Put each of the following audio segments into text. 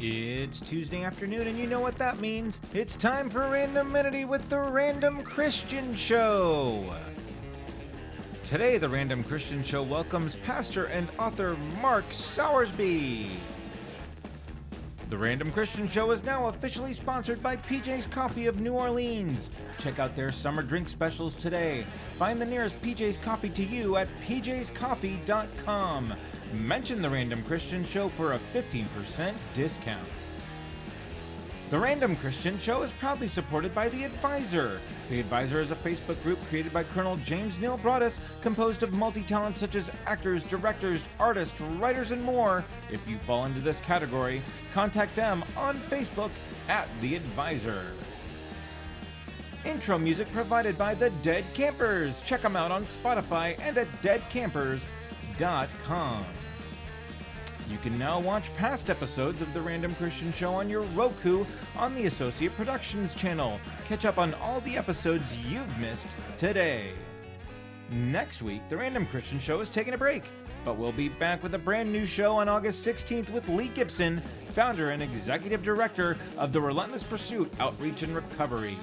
It's Tuesday afternoon, and you know what that means. It's time for Randominity with the Random Christian Show. Today, the Random Christian Show welcomes pastor and author Mark Sowersby. The Random Christian Show is now officially sponsored by PJ's Coffee of New Orleans. Check out their summer drink specials today. Find the nearest PJ's Coffee to you at pjscoffee.com. Mention the Random Christian Show for a 15% discount. The Random Christian Show is proudly supported by The Advisor. The Advisor is a Facebook group created by Colonel James Neal Broadus, composed of multi-talents such as actors, directors, artists, writers, and more. If you fall into this category, contact them on Facebook at The Advisor. Intro music provided by The Dead Campers. Check them out on Spotify and at deadcampers.com. You can now watch past episodes of The Random Christian Show on your Roku on the Associate Productions channel. Catch up on all the episodes you've missed today. Next week, The Random Christian Show is taking a break, but we'll be back with a brand new show on August 16th with Lee Gibson, founder and executive director of the Relentless Pursuit Outreach and Recovery.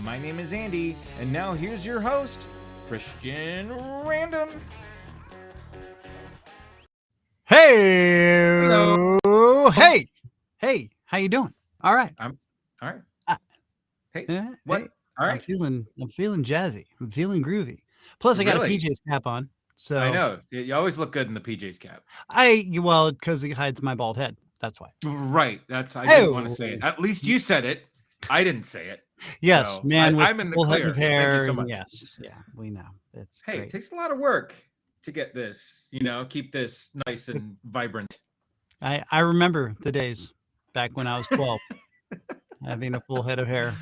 My name is Andy, and now here's your host, Christian Random. Hey, hello. Hey, how you doing? All right. I'm all right. Hey, what? Hey. All right. I'm feeling jazzy. I'm feeling groovy. Plus, I got a PJ's cap on, so I know you always look good in the PJ's cap. Because it hides my bald head. That's why. Right. I didn't want to say it. At least you said it. I didn't say it. Yes, so man. I'm in the clear. Of hair. Thank you so much. Yes, yeah, we know. It's great. It takes a lot of work to get this, keep this nice and vibrant. I remember the days back when I was 12, having a full head of hair.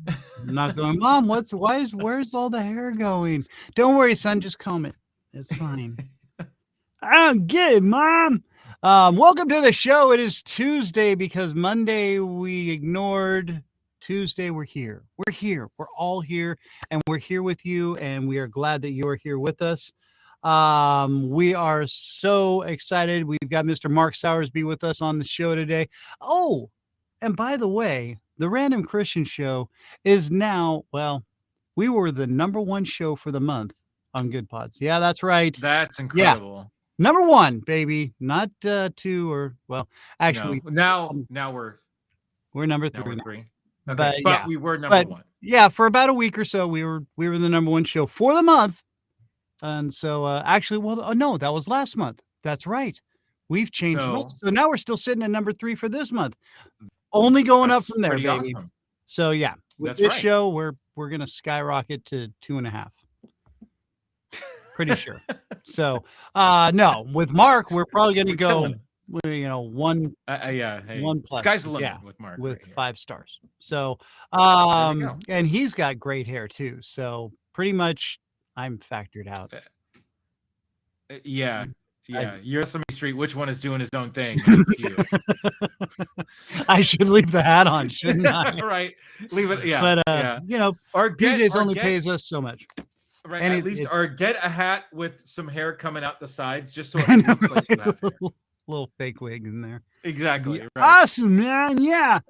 I'm not going, Mom, where's all the hair going? Don't worry, son, just comb it. It's fine. I don't get it, Mom. Welcome to the show. It is Tuesday because Monday we ignored. Tuesday we're here. We're all here, and we're here with you, and we are glad that you are here with us. We are so excited. We've got Mr. Mark Sowersby with us on the show today. Oh, and by the way, the Random Christian Show is now, we were the #1 show for the month on Good Pods. Yeah, that's right. That's incredible. Yeah. #1, baby, not 2 or, actually. No, now we're number 3. Now we're 3. Okay, but we were number 1. Yeah, for about a week or so, we were the #1 show for the month. And so, no, that was last month. That's right. We've changed. So now we're still sitting at number 3 for this month. Only going up from there, baby. Awesome. So yeah, with this show, we're gonna skyrocket to 2.5. Pretty sure. So, no, with Mark, we're probably gonna go. 1. Hey, 1 plus. Sky's the limit with Mark. With 5 stars. So, and he's got great hair too. So pretty much. I'm factored out. Yeah. Yosemite Street. Which one is doing his own thing? I should leave the hat on, shouldn't I? Right. Leave it. Yeah. But PJ's only get, pays us so much. Right. And at least, or get a hat with some hair coming out the sides, just so it looks like you have hair. Little fake wig in there. Exactly. Right. Awesome, man. Yeah.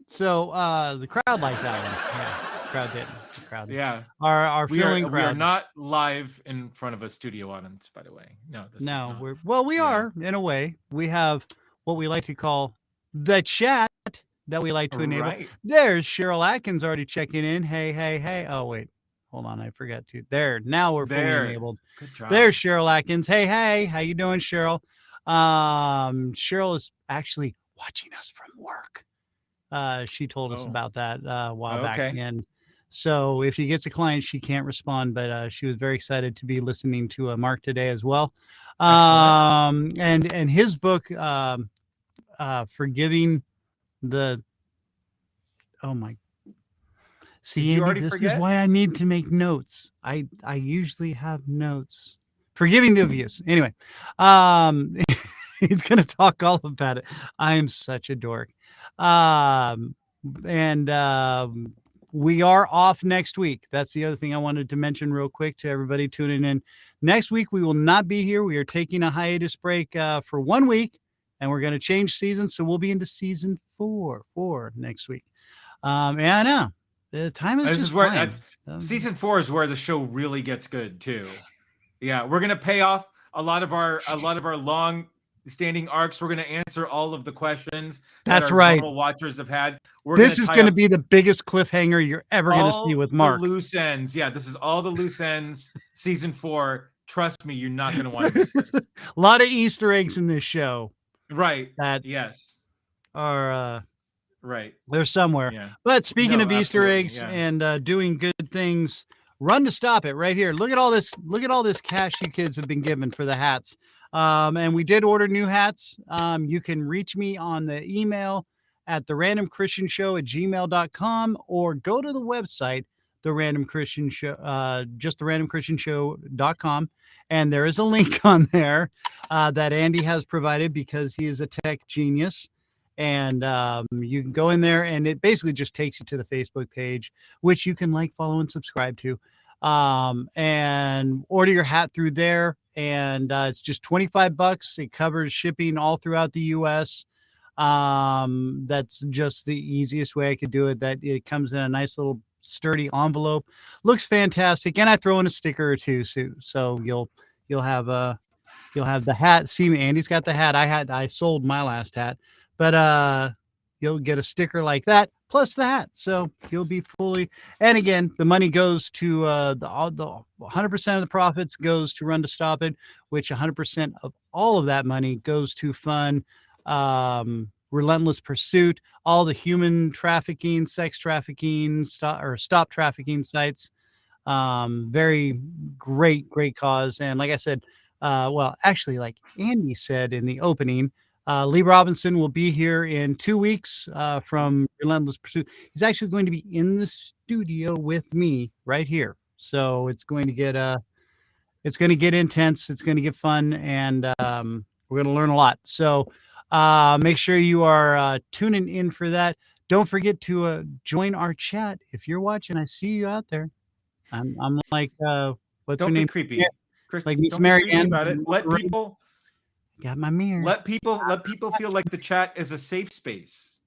So the crowd liked that one. Yeah. Crowd did. Yeah. Our feeling crowd. We are not live in front of a studio audience, by the way. No. We are in a way. We have what we like to call the chat that we like to enable. Right. There's Cheryl Atkins already checking in. Hey. Oh wait, hold on. I forgot to. There. Now we're fully enabled. Good job. There's Cheryl Atkins. Hey. How you doing, Cheryl? Cheryl is actually watching us from work. She told us about that a while back, and so if she gets a client, she can't respond, but she was very excited to be listening to Mark today as well. And his book, Forgiving the. Oh my. See, Andy, this is why I need to make notes. I usually have notes. Forgiving the abuse. Anyway, he's going to talk all about it. I am such a dork. We are off next week. That's the other thing I wanted to mention real quick to everybody tuning in. Next week, we will not be here. We are taking a hiatus break for 1 week. and we're going to change seasons. So we'll be into season 4 next week. Yeah, I know. The time is just flying. Season 4 is where the show really gets good too. Yeah, we're gonna pay off a lot of our long standing arcs. We're gonna answer all of the questions That's that our right. normal watchers have had. This is going to be the biggest cliffhanger you're ever going to see with Mark. The loose ends. Yeah, this is all the loose ends. Season 4. Trust me, you're not going to want to miss this. A lot of Easter eggs in this show. Right. That yes. Are right. They're somewhere. Yeah. But speaking of Easter eggs and doing good things, run to stop it right here. Look at all this. Look at all this cash you kids have been given for the hats. And we did order new hats. You can reach me on the email at therandomchristianshow@gmail.com or go to the website, The Random Christian Show, just therandomchristianshow.com. And there is a link on there that Andy has provided because he is a tech genius. And you can go in there and it basically just takes you to the Facebook page, which you can like, follow, and subscribe to, and order your hat through there. And it's just $25. It covers shipping all throughout the U.S. That's just the easiest way I could do it. That it comes in a nice little sturdy envelope, looks fantastic, and I throw in a sticker or two, so you'll have the hat. See, Andy's got the hat. I sold my last hat. But you'll get a sticker like that plus the hat, so you'll be fully. And again, the money goes to the 100% of the profits goes to Run to Stop It, which 100% of all of that money goes to fund Relentless Pursuit, all the human trafficking, sex trafficking, stop trafficking sites. Very great cause. And like I said, well, actually, like Andy said in the opening. Lee Robinson will be here in 2 weeks from Relentless Pursuit. He's actually going to be in the studio with me right here. So it's going to get intense. It's going to get fun, and we're going to learn a lot. So make sure you are tuning in for that. Don't forget to join our chat if you're watching. I see you out there. I'm like, what's her name? Don't be creepy. Like Miss Marianne. About it. Let people. Got my mirror. Let people feel like the chat is a safe space.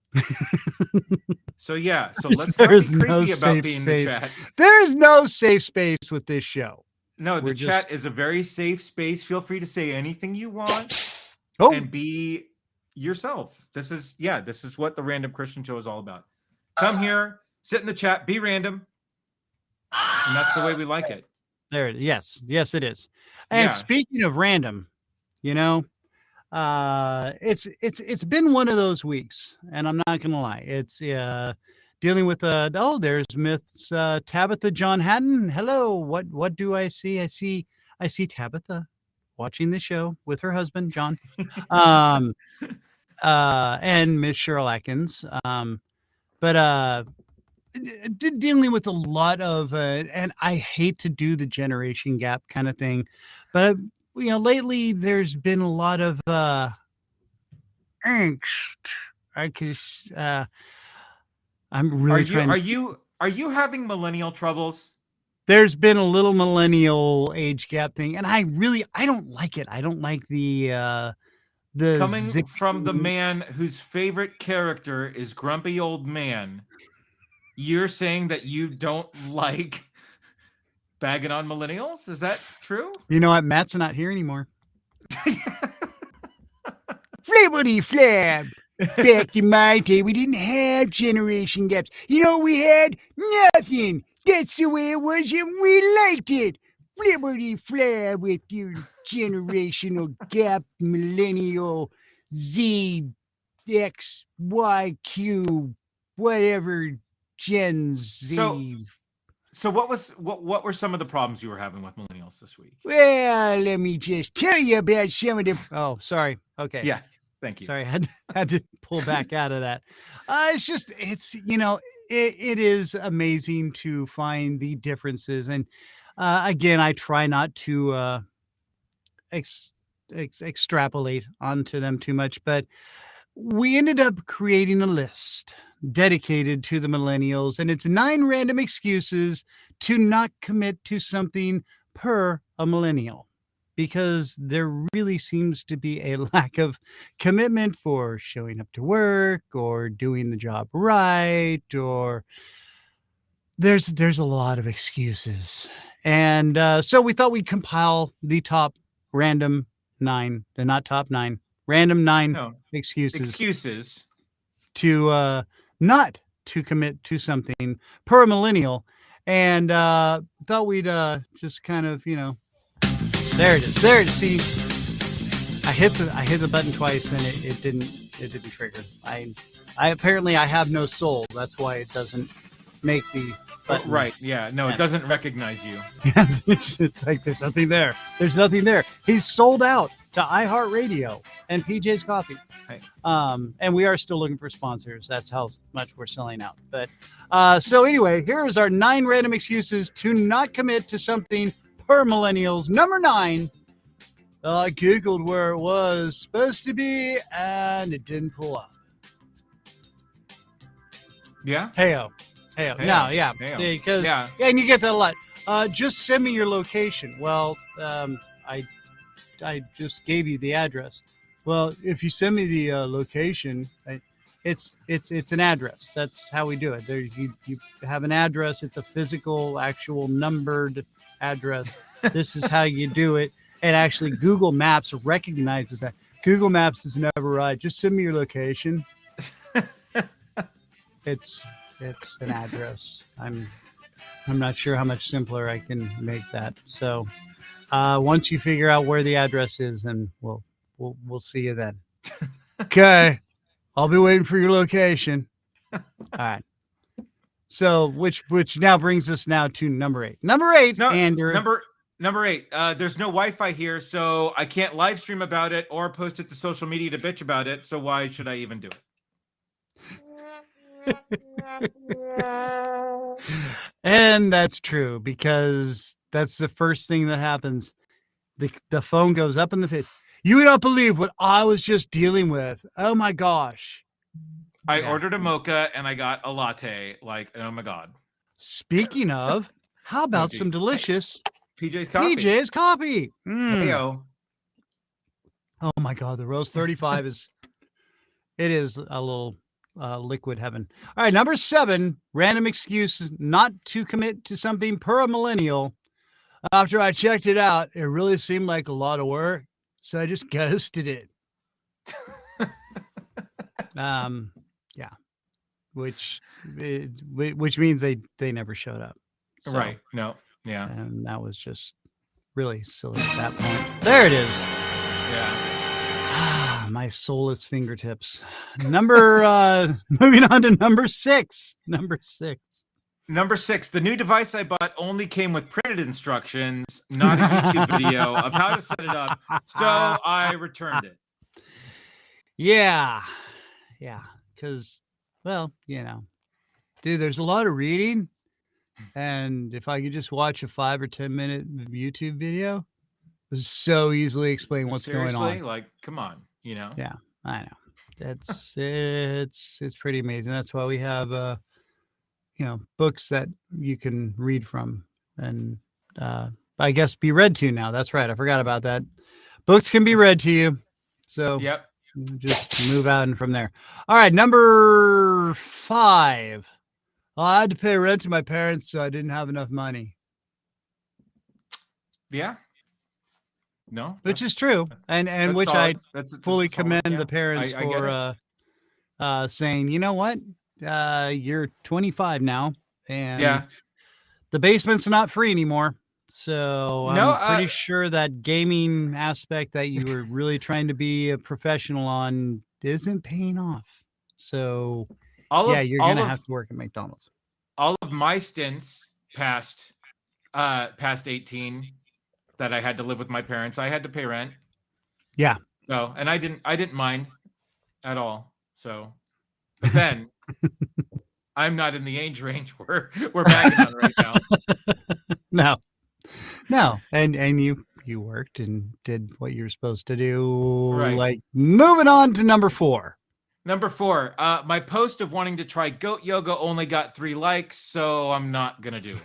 So let's not be creepy about being the chat. There is no safe space with this show. No, the chat is a very safe space. Feel free to say anything you want and be yourself. This is what the Random Christian Show is all about. Come here, sit in the chat, be random. And that's the way we like it. There it is. Yes, it is. And speaking of random, it's been one of those weeks, and I'm not gonna lie. It's dealing with there's Myth's Tabitha John Hatton. Hello, what do I see? I see Tabitha watching the show with her husband John, and Miss Cheryl Atkins. But dealing with a lot of and I hate to do the generation gap kind of thing, but lately there's been a lot of angst. I'm really Are you having millennial troubles? There's been a little millennial age gap thing, and I don't like it. I don't like the coming from the man whose favorite character is Grumpy Old Man. You're saying that you don't like bagging on millennials? Is that true? You know what? Matt's not here anymore. Flippity flab. Back in my day, we didn't have generation gaps. We had nothing. That's the way it was, and we liked it. Flippity flab with your generational gap, millennial, Z, X, Y, Q, whatever. Gen Z. So what were some of the problems you were having with millennials this week? Well, let me just tell you about some of them. Oh, sorry. Okay. Yeah. Thank you. Sorry, I had to pull back out of that. It is amazing to find the differences, and again, I try not to extrapolate onto them too much, but we ended up creating a list dedicated to the millennials, and it's 9 random excuses to not commit to something per a millennial, because there really seems to be a lack of commitment for showing up to work or doing the job right, or there's a lot of excuses. And so we thought we'd compile the top random 9, not top 9, random 9 No. excuses Excuses. to not to commit to something per millennial. And thought we'd just kind of, there it is. There it is. See, I hit the button twice and it didn't trigger. I apparently I have no soul. That's why it doesn't make the button. Right. Yeah. No, it doesn't recognize you. It's like there's nothing there. There's nothing there. He's sold out to iHeartRadio and PJ's Coffee. Hey. And we are still looking for sponsors. That's how much we're selling out. But so anyway, here is our 9 random excuses to not commit to something per millennials. Number 9. I Googled where it was supposed to be and it didn't pull up. Yeah. Heyo. No, yeah. Heyo. Because and you get that a lot. Just send me your location. Well, I just gave you the address. Well, if you send me the location, it's an address. That's how we do it. There, you have an address. It's a physical, actual numbered address. This is how you do it. And actually, Google Maps recognizes that. Google Maps is never right. Just send me your location. It's an address. I'm not sure how much simpler I can make that. So once you figure out where the address is, then we'll see you then. Okay, I'll be waiting for your location. All right. So which now brings us now to number 8. Number 8, No, Andrew. Number 8. There's no Wi-Fi here, so I can't live stream about it or post it to social media to bitch about it. So why should I even do it? And that's true, because that's the first thing that happens. The phone goes up in the face. You would not believe what I was just dealing with. Oh my gosh. I ordered a mocha and I got a latte. Like, oh my God. Speaking of, how about some delicious PJ's Coffee? PJ's Coffee. Heyo. Oh my God, the Rose 35 is a little liquid heaven. All right, number 7, random excuse not to commit to something per a millennial. After I checked it out, it really seemed like a lot of work, so I just ghosted it. Yeah, which means they never showed up. So, Right. No. Yeah. And that was just really silly at that point. There it is. Yeah. My soulless fingertips. Moving on to number 6. Number 6. The new device I bought only came with printed instructions, not a YouTube video of how to set it up. So I returned it. Yeah. Because, well, dude, there's a lot of reading. And if I could just watch a 5 or 10 minute YouTube video, it was so easily explain what's going on. Like, come on, Yeah, I know. It's pretty amazing. That's why we have books that you can read from and I guess be read to now. That's right. I forgot about that. Books can be read to you. So yep. Just move on from there. All right, number 5. I had to pay rent to my parents, so I didn't have enough money. Yeah. No. Which is true. And which solid. That's fully commend solid, yeah. the parents for saying, you know what? You're 25 now, and the basement's not free anymore. So I'm pretty sure that gaming aspect that you were really trying to be a professional on isn't paying off. So you're going to have to work at McDonald's. All of my stints past 18 that I had to live with my parents, I had to pay rent. Yeah. So, and I didn't mind at all. So, but then I'm not in the age range we're bagging on right now. No. And you worked and did what you're supposed to do. Right. Like, moving on to number 4. Number 4, my post of wanting to try goat yoga only got 3 likes, so I'm not gonna do it.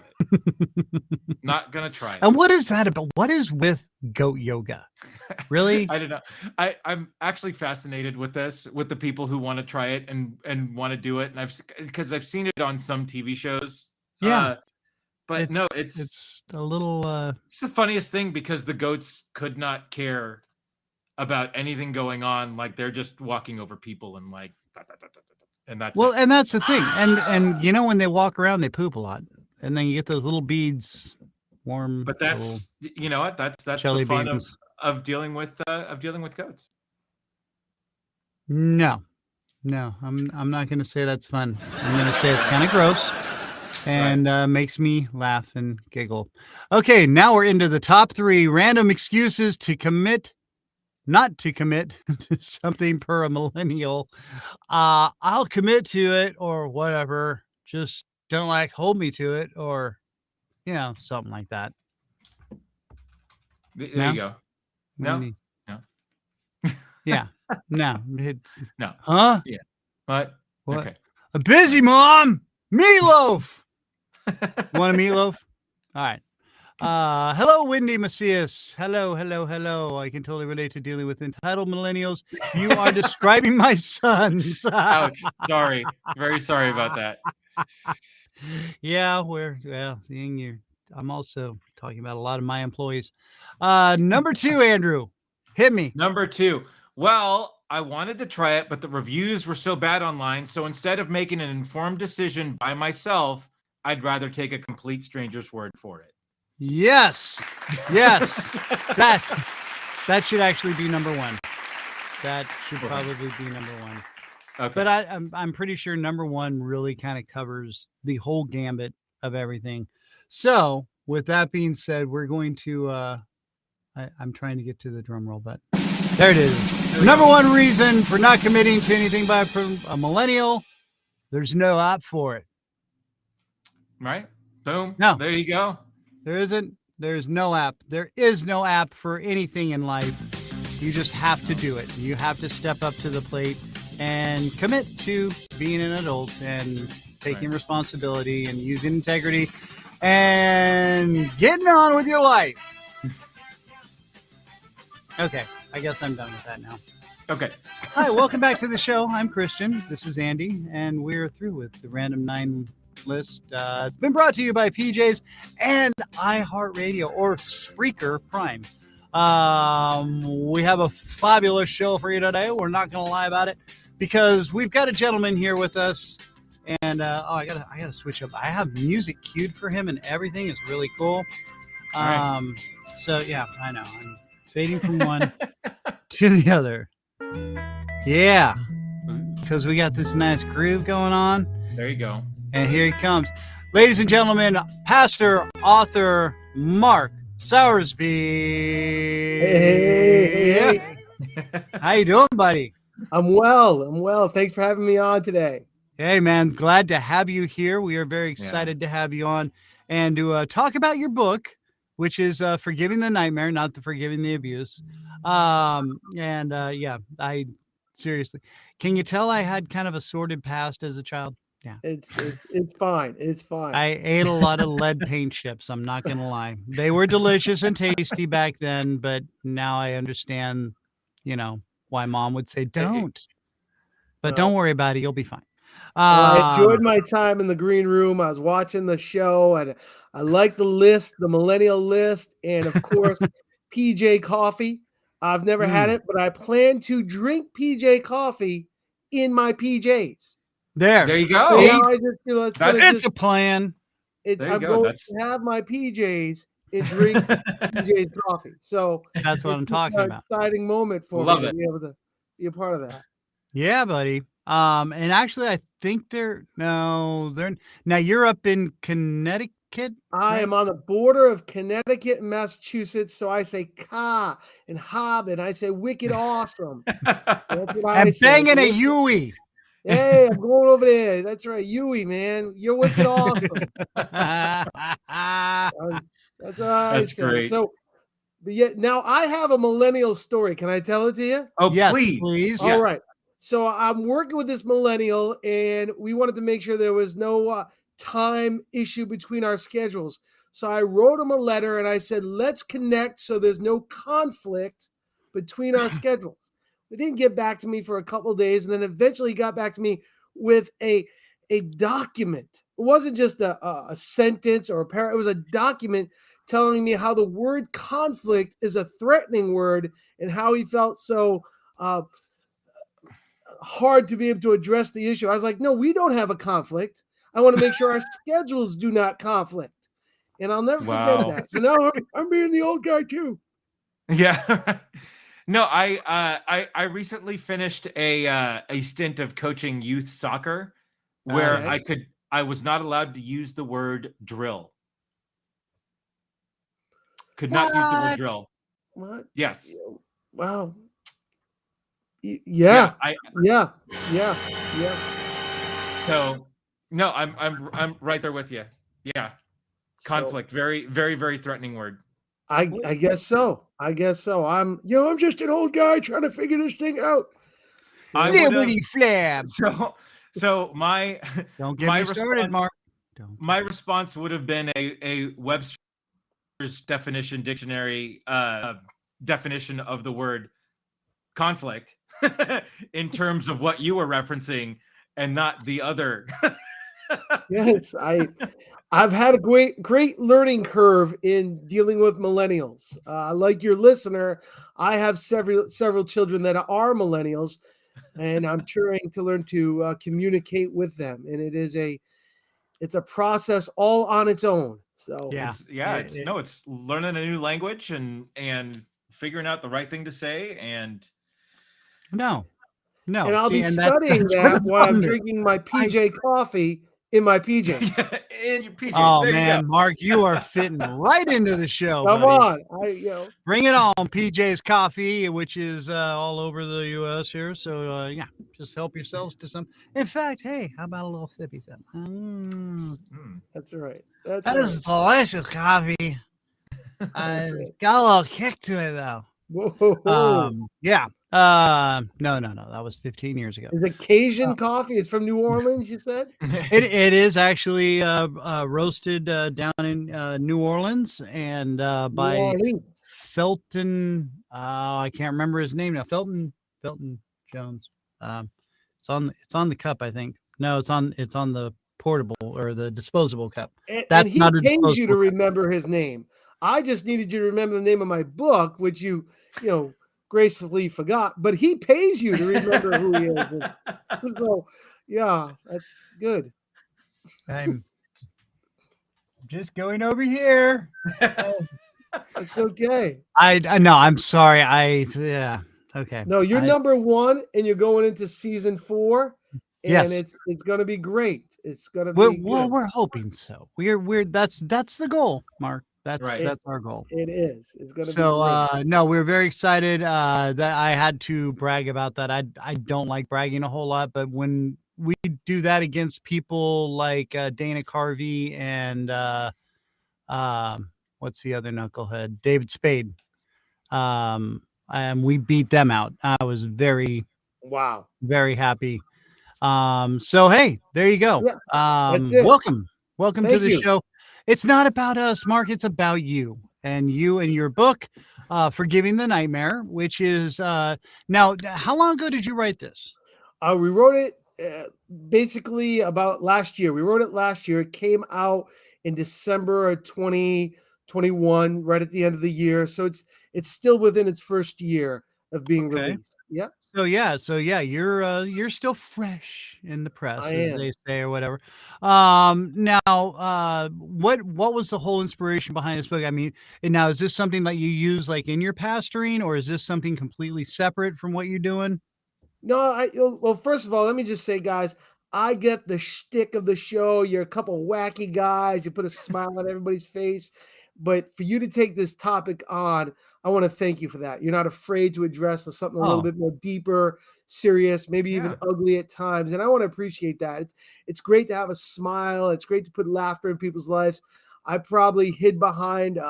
Not gonna try it. And what is that about? What is with goat yoga? Really? I don't know. I'm actually fascinated with this, with the people who want to try it and want to do it, and because I've seen it on some TV shows. Yeah. But it's a little. It's the funniest thing because the goats could not care about anything going on. Like they're just walking over people and like, and that's well, it. and that's the thing. And you know when they walk around, they poop a lot, and then you get those little beads, warm. But that's you know what? That's the fun of dealing with goats. No, I'm not going to say that's fun. I'm going to say it's kind of gross. And makes me laugh and giggle. Okay, now we're into the top 3 random excuses not to commit to something per a millennial. I'll commit to it or whatever. Just don't hold me to it or, something like that. There you go. No. Yeah. No. No. Huh? Yeah. What? Okay. A busy mom. Meatloaf. Want a meatloaf? All right. Hello, Wendy Macias. Hello. I can totally relate to dealing with entitled millennials. You are describing my sons. Ouch. Sorry. Very sorry about that. Yeah, I'm also talking about a lot of my employees. Number 2, Andrew. Hit me. Number 2. Well, I wanted to try it, but the reviews were so bad online. So instead of making an informed decision by myself, I'd rather take a complete stranger's word for it. Yes. That should actually be number 1. That should probably be number 1. Okay. But I'm pretty sure number 1 really kind of covers the whole gambit of everything. So with that being said, we're going to I'm trying to get to the drum roll, but there it is. Number 1 reason for not committing to anything by a millennial, there's no app for it. Right? Boom. No. There you go. There's no app. There is no app for anything in life. You just have to do it. You have to step up to the plate and commit to being an adult and taking responsibility and using integrity and getting on with your life. Okay, I guess I'm done with that now. Okay. Hi, welcome back to the show. I'm Christian. This is Andy, and we're through with the Random 9 list. It's been brought to you by PJs and iHeartRadio or Spreaker Prime. We have a fabulous show for you today. We're not going to lie about it because we've got a gentleman here with us, and I gotta switch up. I have music queued for him, and everything is really cool. So yeah, I know I'm fading from one to the other. Yeah, because we got this nice groove going on. There you go. And here he comes. Ladies and gentlemen, pastor, author, Mark Sowersby. Hey. How you doing, buddy? I'm well. Thanks for having me on today. Hey, man. Glad to have you here. We are very excited to have you on and to talk about your book, which is Forgiving the Nightmare, not the Forgiving the Abuse. I seriously, can you tell I had kind of a sordid past as a child? Yeah, it's fine. It's fine. I ate a lot of lead paint chips. I'm not going to lie. They were delicious and tasty back then, but now I understand, why mom would say don't. But don't worry about it. You'll be fine. I enjoyed my time in the green room. I was watching the show, and I like the list, the millennial list, and of course, PJ coffee. I've never had it, but I plan to drink PJ coffee in my PJs. There you go. So it's a plan. I'm going to have my PJs and drink PJ's coffee. So that's what I'm talking about. Exciting moment for me to be able to be a part of that. Yeah, buddy. And actually, I think now you're up in Connecticut. I am on the border of Connecticut and Massachusetts, so I say "ka" and "hob" and I say "wicked awesome." That's what I'm banging a Yui. Hey, I'm going over there. That's right, Yui, man. You're wicked awesome. That's what I say. Great. So, but yet now I have a millennial story. Can I tell it to you? Oh, yes, please. All right. So I'm working with this millennial, and we wanted to make sure there was no time issue between our schedules. So I wrote him a letter and I said, let's connect so there's no conflict between our schedules. He didn't get back to me for a couple of days, and then eventually he got back to me with a document. It wasn't just a sentence or a paragraph. It was a document telling me how the word conflict is a threatening word and how he felt so hard to be able to address the issue. I was like, no, we don't have a conflict. I want to make sure our schedules do not conflict. And I'll never forget that. So now I'm being the old guy too. Yeah. No, I recently finished a stint of coaching youth soccer where I was not allowed to use the word drill. Could not use the word drill. What? Yes. Wow. Yeah. So no, I'm right there with you. Yeah. Conflict. Very, very, very threatening word. I guess so. I'm just an old guy trying to figure this thing out. So my don't get me started, Mark. My response would have been a Webster's definition dictionary definition of the word conflict in terms of what you were referencing and not the other. Yes, I've had a great learning curve in dealing with millennials. Like your listener, I have several children that are millennials, and I'm trying to learn to communicate with them. And it's a process all on its own. So it's learning a new language and figuring out the right thing to say. And no. And I'll be studying that while I'm drinking my PJ coffee in my PJs. In your PJs. Oh there man, you go. Mark, you are fitting right into the show. Come buddy. on, bring it on. PJ's Coffee, which is all over the U.S. here. So just help yourselves to some. In fact, hey, how about a little sippy sip? That's right. That's delicious coffee. Got a little kick to it though. Whoa. No. That was 15 years ago. Is it Cajun coffee? It's from New Orleans, you said? It is actually roasted down in New Orleans and by Felton. I can't remember his name now. Felton Jones. It's on the cup, I think. No, it's on the portable or the disposable cup. That's and not a disposable. He pays you to remember his name. I just needed you to remember the name of my book, which you gracefully forgot, but he pays you to remember who he is. So, yeah, that's good. I'm just going over here. It's okay. I no, I'm sorry. Okay. No, you're number one, and you're going into season 4. And it's going to be great. It's going to be well, we're hoping so. We're that's the goal, Mark. That's our goal. It is. It's going to be great. No, we're very excited that I had to brag about that. I don't like bragging a whole lot, but when we do that against people like Dana Carvey and what's the other knucklehead? David Spade. And we beat them out. I was very happy. So hey, there you go. Welcome to the show. It's not about us, Mark. It's about you and your book, Forgiving the Nightmare, which is now. How long ago did you write this? We wrote it basically about last year. We wrote it last year. It came out in December of 2021, right at the end of the year. So it's still within its first year of being released. Yep. So yeah, you're still fresh in the press, as they say, or whatever. Now, what was the whole inspiration behind this book? I mean, and now is this something that you use like in your pastoring, or is this something completely separate from what you're doing? No, well, first of all, let me just say, guys, I get the shtick of the show. You're a couple of wacky guys. You put a smile on everybody's face. But for you to take this topic on, I want to thank you for that. You're not afraid to address something a little bit more deeper, serious, maybe even ugly at times. And I want to appreciate that. It's great to have a smile. It's great to put laughter in people's lives. I probably hid behind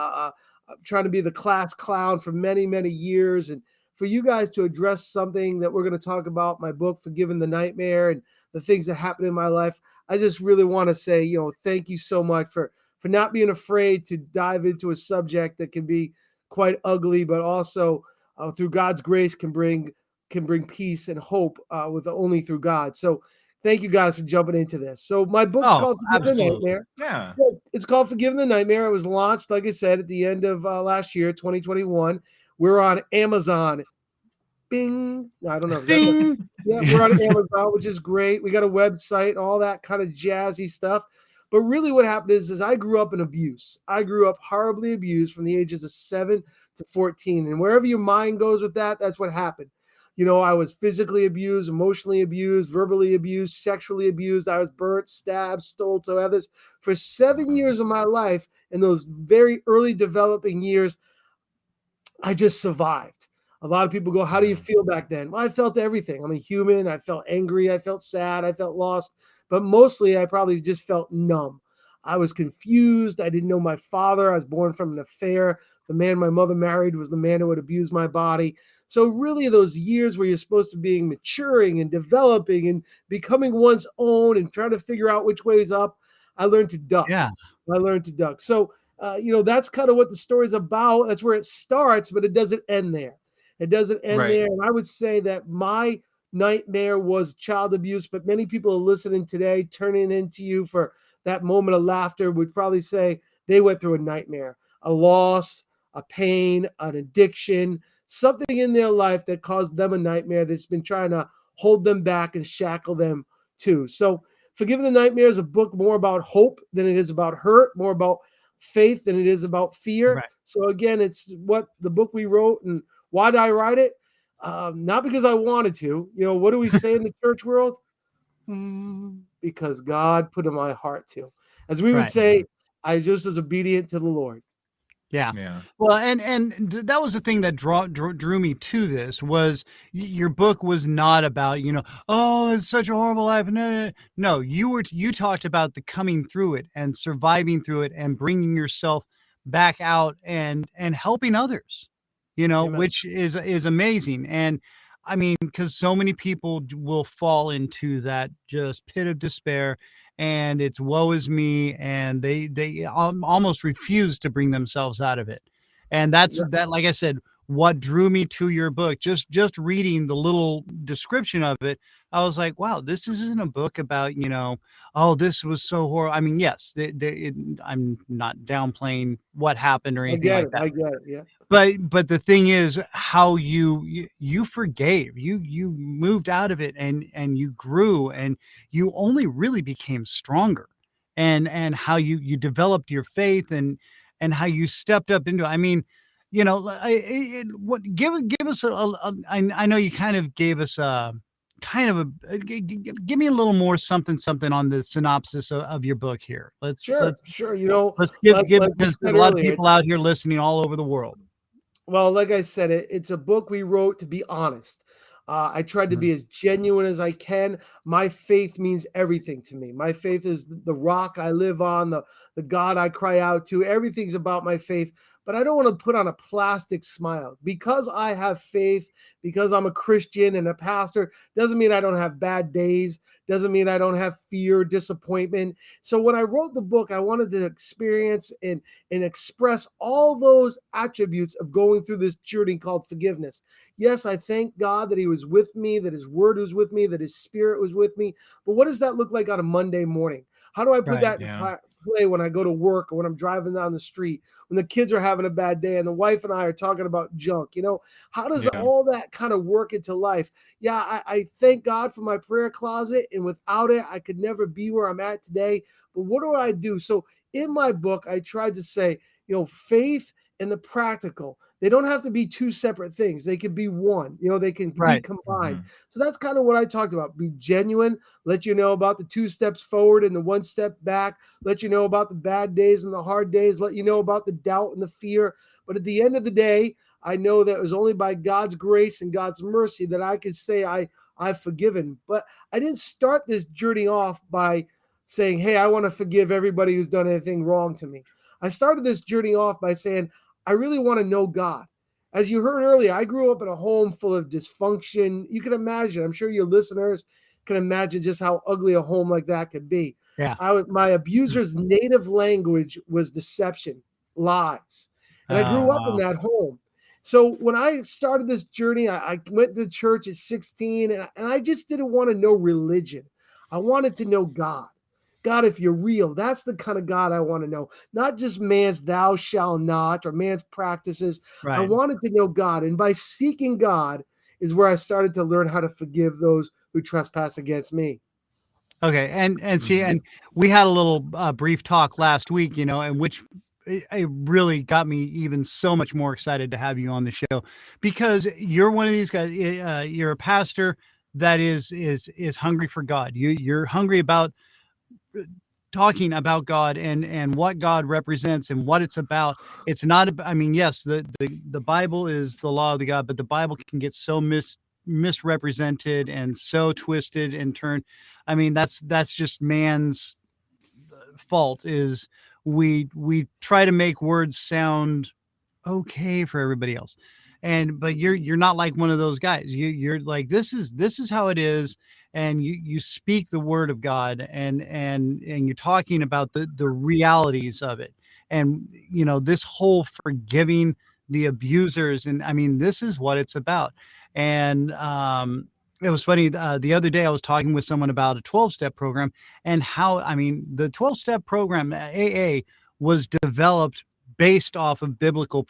trying to be the class clown for many, many years. And for you guys to address something that we're going to talk about, my book, Forgiving the Nightmare, and the things that happened in my life, I just really want to say, thank you so much for not being afraid to dive into a subject that can be quite ugly, but also through God's grace can bring peace and hope with only through God. So thank you guys for jumping into this. So my book's called Forgiving the Nightmare. Yeah. It's called Forgiving the Nightmare. It was launched, like I said, at the end of last year, 2021. We're on Amazon. Bing. No, I don't know. Yeah, we're on Amazon, which is great. We got a website, all that kind of jazzy stuff. But really what happened is I grew up in abuse. I grew up horribly abused from the ages of 7 to 14. And wherever your mind goes with that, that's what happened. I was physically abused, emotionally abused, verbally abused, sexually abused. I was burnt, stabbed, stole to others. For 7 years of my life, in those very early developing years, I just survived. A lot of people go, how do you feel back then? Well, I felt everything. I'm a human. I felt angry. I felt sad. I felt lost. But mostly I probably just felt numb. I was confused. I didn't know my father. I was born from an affair. The man my mother married was the man who would abuse my body. So really those years where you're supposed to be maturing and developing and becoming one's own and trying to figure out which way is up, I learned to duck. Yeah. I learned to duck. So, that's kind of what the story's about. That's where it starts, but it doesn't end there. It doesn't end there. And I would say that my nightmare was child abuse, but many people are listening today, turning into you for that moment of laughter, would probably say they went through a nightmare, a loss, a pain, an addiction, something in their life that caused them a nightmare that's been trying to hold them back and shackle them too. So Forgiving the Nightmare is a book more about hope than it is about hurt, more about faith than it is about fear. Right. So again, it's what the book we wrote. And why did I write it? Not because I wanted to. What do we say in the church world? Because God put in my heart to. As we would say, I just was obedient to the Lord. Yeah. Well, and that was the thing that drew me to this was your book was not about, oh, it's such a horrible life. No, you talked about the coming through it and surviving through it and bringing yourself back out and helping others, Amen. which is amazing. And I mean, because so many people will fall into that just pit of despair and it's woe is me, and they almost refuse to bring themselves out of it. And that, like I said, what drew me to your book, just reading the little description of it, I was like, wow, this isn't a book about, oh, this was so horrible. I mean, yes, I'm not downplaying what happened or anything like that. I get it. Yeah. But the thing is how you forgave, you moved out of it and you grew and you only really became stronger and how you developed your faith and how you stepped up into, I mean, give us I know you kind of gave us give me a little more something on the synopsis of your book here. Let's sure. let's give like because there's a lot of people out here listening all over the world. Well, like I said, it's a book we wrote to be honest. I tried to be as genuine as I can. My faith means everything to me. My faith is the rock I live on, the God I cry out to. Everything's about my faith. But I don't want to put on a plastic smile. Because I have faith, because I'm a Christian and a pastor, doesn't mean I don't have bad days, doesn't mean I don't have fear, disappointment. So when I wrote the book, I wanted to experience and express all those attributes of going through this journey called forgiveness. Yes, I thank God that he was with me, that his word was with me, that his spirit was with me. But what does that look like on a Monday morning? How do I put that in play when I go to work or when I'm driving down the street, when the kids are having a bad day and the wife and I are talking about junk? How does all that kind of work into life? Yeah, I thank God for my prayer closet, and without it, I could never be where I'm at today. But what do I do? So in my book, I tried to say, faith and the practical, they don't have to be two separate things. They can be one, they can be combined. So that's kind of what I talked about. Be genuine, let you know about the 2 steps forward and the 1 step back, let you know about the bad days and the hard days, let you know about the doubt and the fear. But at the end of the day, I know that it was only by God's grace and God's mercy that I could say I've forgiven. But I didn't start this journey off by saying, hey, I want to forgive everybody who's done anything wrong to me. I started this journey off by saying, I really want to know God. as you heard earlier, I grew up in a home full of dysfunction. You can imagine, I'm sure your listeners can imagine just how ugly a home like that could be. Yeah. My abuser's native language was deception, lies. And I grew up in Wow. that home. So when I started this journey, I went to church at 16, and I just didn't want to know religion. I wanted to know God. God, if you're real, that's the kind of God I want to know. Not just man's thou shalt not or man's practices. I Right. wanted to know God. And by seeking God is where I started to learn how to forgive those who trespass against me. Okay. And see, and we had a little brief talk last week, you know, in which it really got me even so much more excited to have you on the show, because you're one of these guys. You're a pastor that is hungry for God. You're hungry about talking about God and what God represents and what it's about. It's not, I mean, yes, the Bible is the law of the God, but the Bible can get so misrepresented and so twisted and turned. I mean, that's just man's fault, is we try to make words sound okay for everybody else. And but you're not like one of those guys. You're like, this is how it is. And you speak the word of God, and you're talking about the realities of it. And you know, this whole forgiving the abusers, and I mean, this is what it's about. And it was funny, the other day I was talking with someone about a 12-step program, and how, I mean, the 12-step program, AA, was developed based off of biblical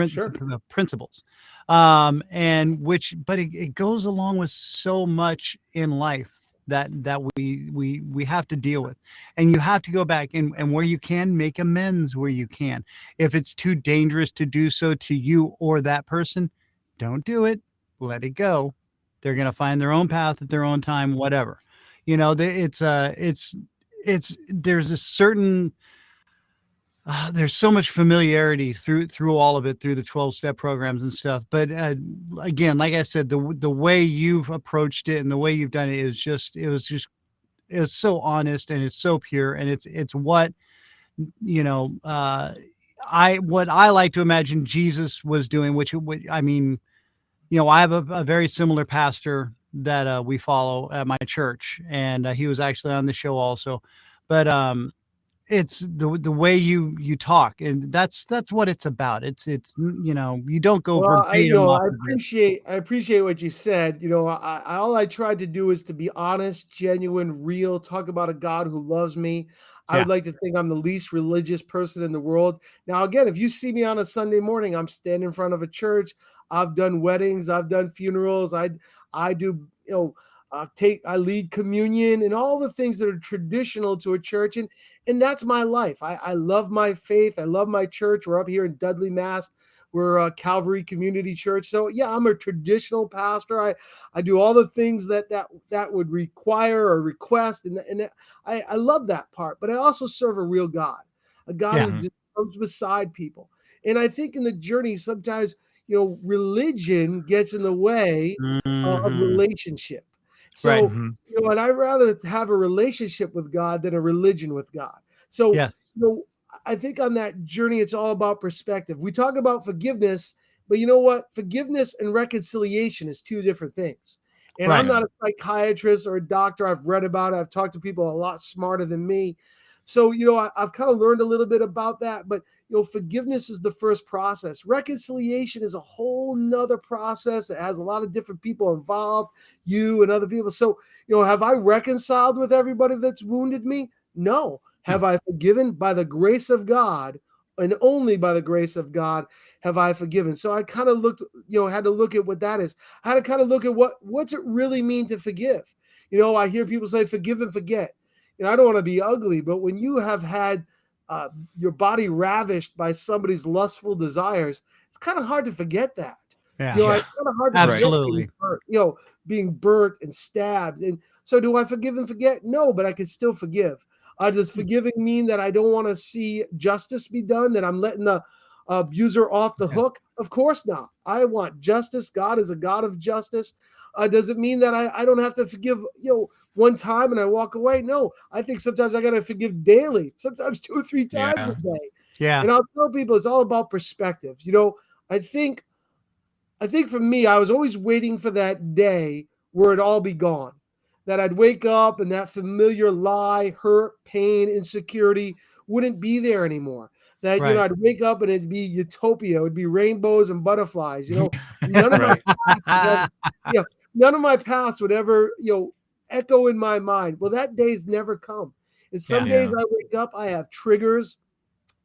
Sure. principles, and which, but it goes along with so much in life that we have to deal with. And you have to go back and where you can, make amends where you can. If it's too dangerous to do so to you or that person, don't do it. Let it go. They're going to find their own path at their own time, whatever. You know, there's a certain, there's so much familiarity through all of it, through the 12-step programs and stuff. But again, like I said, the way you've approached it and the way you've done it is it was so honest, and it's so pure, and it's what, you know, what I like to imagine Jesus was doing, which I mean, you know, I have a very similar pastor that we follow at my church, and he was actually on the show also. But it's the way you talk, and that's what it's about. It's you know, you don't go Well, verbatim off I of it. appreciate what you said. You know, all I tried to do is to be honest, genuine, real, talk about a God who loves me. I Yeah. would like to think I'm the least religious person in the world. Now, again, if you see me on a Sunday morning, I'm standing in front of a church. I've done weddings, I've done funerals. I do, you know, I lead communion and all the things that are traditional to a church, and that's my life. I love my faith. I love my church. We're up here in Dudley, Mass. We're a Calvary Community Church. So yeah, I'm a traditional pastor. I do all the things that would require or request, and I love that part. But I also serve a real God, a God Yeah. who just comes beside people. And I think in the journey, sometimes, you know, religion gets in the way of Mhm. relationship. Right. So, you know, and I'd rather have a relationship with God than a religion with God. So, Yes. you know, I think on that journey, it's all about perspective. We talk about forgiveness, but you know what? Forgiveness and reconciliation is two different things. And I'm Right. not a psychiatrist or a doctor. I've read about it. I've talked to people a lot smarter than me. So, you know, I've kind of learned a little bit about that. But, you know, forgiveness is the first process. Reconciliation is a whole nother process. It has a lot of different people involved, you and other people. So, you know, have I reconciled with everybody that's wounded me? No. No. Have I forgiven? By the grace of God, and only by the grace of God have I forgiven. So I kind of looked, you know, had to look at what that is. I had to kind of look at what's it really mean to forgive. You know, I hear people say forgive and forget. You know, I don't want to be ugly, but when you have had your body ravished by somebody's lustful desires, it's kind of hard to forget that. Yeah. You know, Yeah. it's kind of hard to Right. forget being Absolutely. burnt, you know, being burnt and stabbed. And so do I forgive and forget? No, but I can still forgive. Does forgiving mean that I don't want to see justice be done, that I'm letting the abuser off the Yeah. hook? Of course not. I want justice. God is a God of justice. Does it mean that I don't have to forgive, you know, one time and I walk away? No, I think sometimes I got to forgive daily, sometimes 2 or 3 times a Yeah. day. Yeah. And I'll tell people it's all about perspective. You know, I think I think for me, I was always waiting for that day where it'd all be gone. That I'd wake up and that familiar lie, hurt, pain, insecurity wouldn't be there anymore. That, Right. I'd wake up and it'd be utopia. It'd be rainbows and butterflies. None of my Right. past would ever, none of my past would ever, echo in my mind. Well, that day's never come. And some Yeah. days I wake up, I have triggers,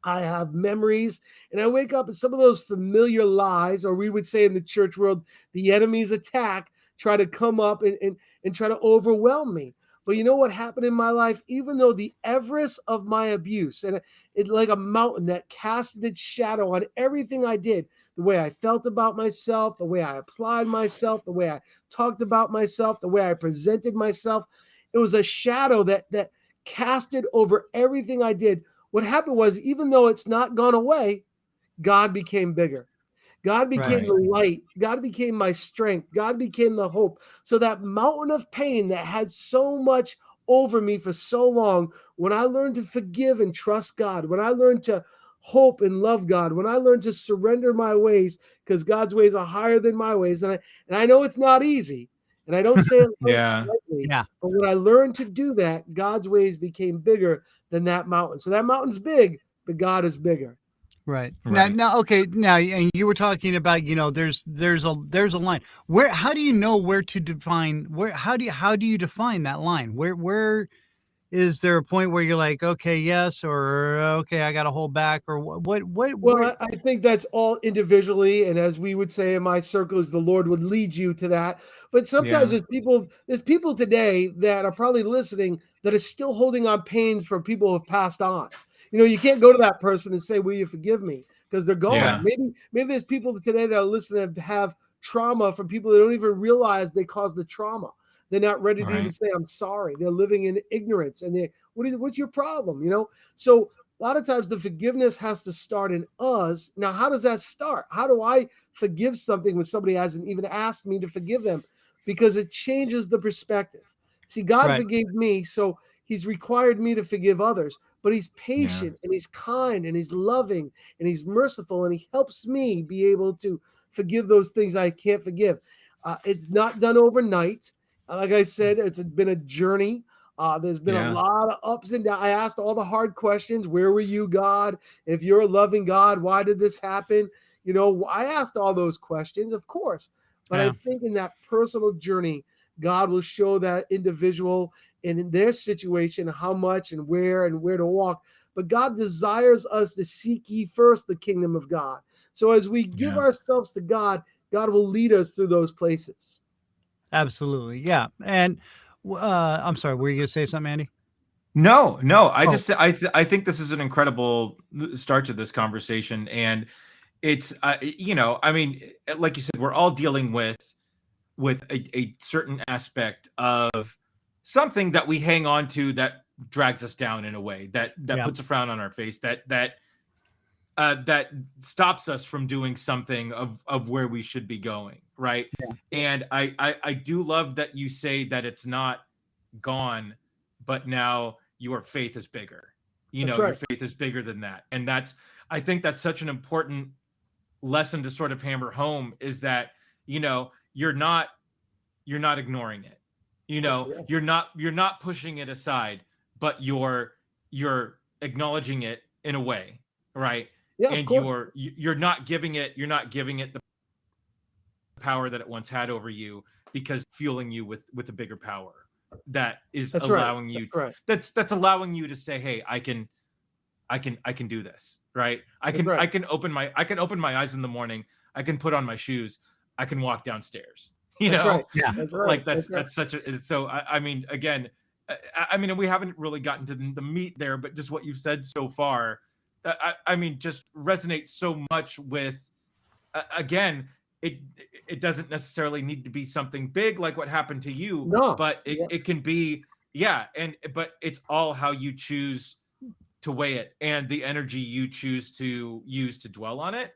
I have memories, and I wake up and some of those familiar lies, or we would say in the church world, the enemy's attack, try to come up and try to overwhelm me. But you know what happened in my life? Even though the Everest of my abuse, and it like a mountain that casted its shadow on everything I did, the way I felt about myself, the way I applied myself, the way I talked about myself, the way I presented myself, it was a shadow that casted over everything I did. What happened was, even though it's not gone away, God became bigger. God became Right. the light. God became my strength. God became the hope. So that mountain of pain that had so much over me for so long, when I learned to forgive and trust God, when I learned to hope and love God, when I learned to surrender my ways, because God's ways are higher than my ways, and I know it's not easy, and I don't say it Yeah. lightly, Yeah. but when I learned to do that, God's ways became bigger than that mountain. So that mountain's big, but God is bigger. Right. Right. Now, okay. Now, and you were talking about, there's a line. How do you know where to define how do you define that line? Where is there a point where you're like, okay, yes, or okay, I got to hold back, or where? Well, I think that's all individually, and as we would say in my circles, the Lord would lead you to that. But sometimes Yeah. there's people today that are probably listening that are still holding on pains from people who have passed on. You can't go to that person and say, "Will you forgive me?" Because they're gone. Yeah. Maybe there's people today that are listening that have trauma from people that don't even realize they caused the trauma. They're not ready to even Right. say, "I'm sorry." They're living in ignorance, and what's your problem? So a lot of times the forgiveness has to start in us. Now, how does that start? How do I forgive something when somebody hasn't even asked me to forgive them? Because it changes the perspective. See, God Right. forgave me, so he's required me to forgive others, but he's Yeah. patient and he's kind and he's loving and he's merciful and he helps me be able to forgive those things I can't forgive. It's not done overnight. Like I said, it's been a journey. There's been a Yeah. lot of ups and downs. I asked all the hard questions. Where were you, God? If you're a loving God, why did this happen? I asked all those questions, of course. But I Yeah. think in that personal journey, God will show that individual and in their situation how much and where to walk. But God desires us to seek ye first the kingdom of God. So as we give Yeah. ourselves to God, God will lead us through those places. Absolutely. Yeah. And I'm sorry. Were you gonna say something, Andy? No, no. Oh, I think this is an incredible start to this conversation, and it's I mean, like you said, we're all dealing with a certain aspect of something that we hang on to that drags us down in a way that yeah. puts a frown on our face, that stops us from doing something of where we should be going, right? Yeah. And I do love that you say that it's not gone, but now your faith is bigger. That's Your right. faith is bigger than that. And I think that's such an important lesson to sort of hammer home, is that, you're not ignoring it. Yeah. You're not pushing it aside, but you're acknowledging it in a way, right? Yeah, of And course. you're not giving it the power that it once had over you, because fueling you with a bigger power that is That's right. allowing you That's right. that's allowing you to say, hey, I can do this, right? That's right. I can open my eyes in the morning, I can put on my shoes, I can walk downstairs. That's right. Yeah. That's right. Like That's right. that's such a so I mean, again, I mean, we haven't really gotten to the meat there, but just what you've said so far, I mean, just resonates so much with, again, it doesn't necessarily need to be something big like what happened to you, No. but Yeah. it can be, but it's all how you choose to weigh it, and the energy you choose to use to dwell on it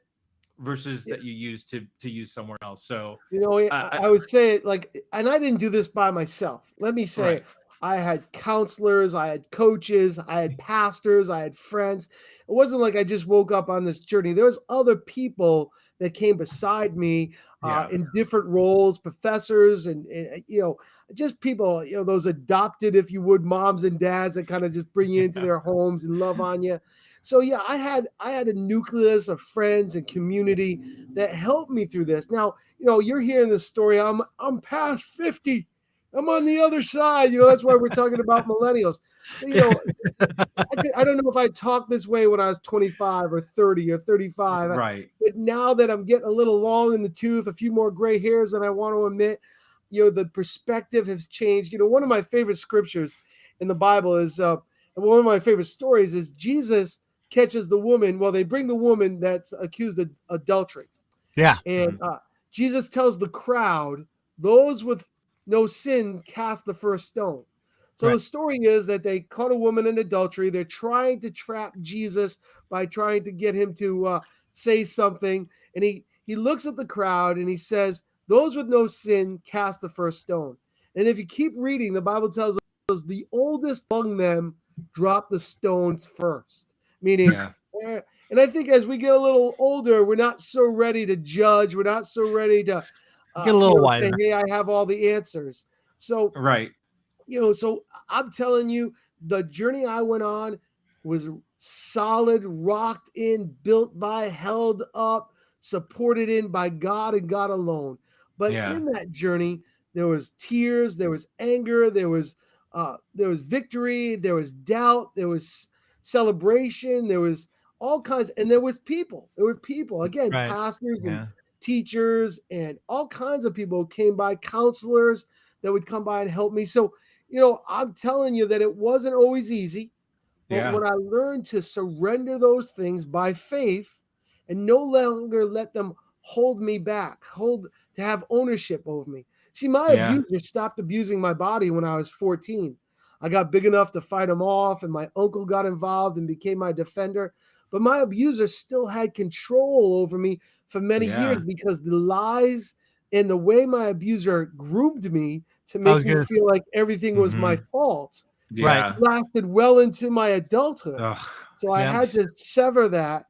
versus Yeah. that you use to use somewhere else. So I would say, like, and I didn't do this by myself. Let me say, right. I had counselors, I had coaches, I had pastors, I had friends. It wasn't like I just woke up on this journey. There's other people that came beside me in different roles, professors and just people, those adopted, if you would, moms and dads that kind of just bring you into their homes and love on you. So yeah, I had a nucleus of friends and community that helped me through this. Now, you're hearing this story. I'm past 50. I'm on the other side. That's why we're talking about millennials. So, I don't know if I talked this way when I was 25 or 30 or 35. Right. But now that I'm getting a little long in the tooth, a few more gray hairs than I want to admit, the perspective has changed. One of my favorite scriptures in the Bible is, and one of my favorite stories is Jesus catches the woman. Well, they bring the woman that's accused of adultery. Yeah. And Jesus tells the crowd, those with no sin cast the first stone. So the story is that they caught a woman in adultery. They're trying to trap Jesus by trying to get him to say something. And he looks at the crowd and he says, those with no sin cast the first stone. And if you keep reading, the Bible tells us the oldest among them dropped the stones first. Meaning, and I think as we get a little older, we're not so ready to judge. We're not so ready to get a little wiser. Say, hey, I have all the answers. So, so I'm telling you, the journey I went on was solid, rocked in, built by, held up, supported in by God and God alone. But in that journey, there was tears, there was anger, there was victory, there was doubt, there was celebration, there was all kinds, and there was people. There were people, again, pastors and teachers and all kinds of people who came by, counselors that would come by and help me. So, I'm telling you that it wasn't always easy, but when I learned to surrender those things by faith and no longer let them hold me back, to have ownership over me. See, my abuser stopped abusing my body when I was 14. I got big enough to fight him off, and my uncle got involved and became my defender. But my abuser still had control over me for many years because the lies and the way my abuser groomed me to make me feel like everything was my fault lasted well into my adulthood. So I had to sever that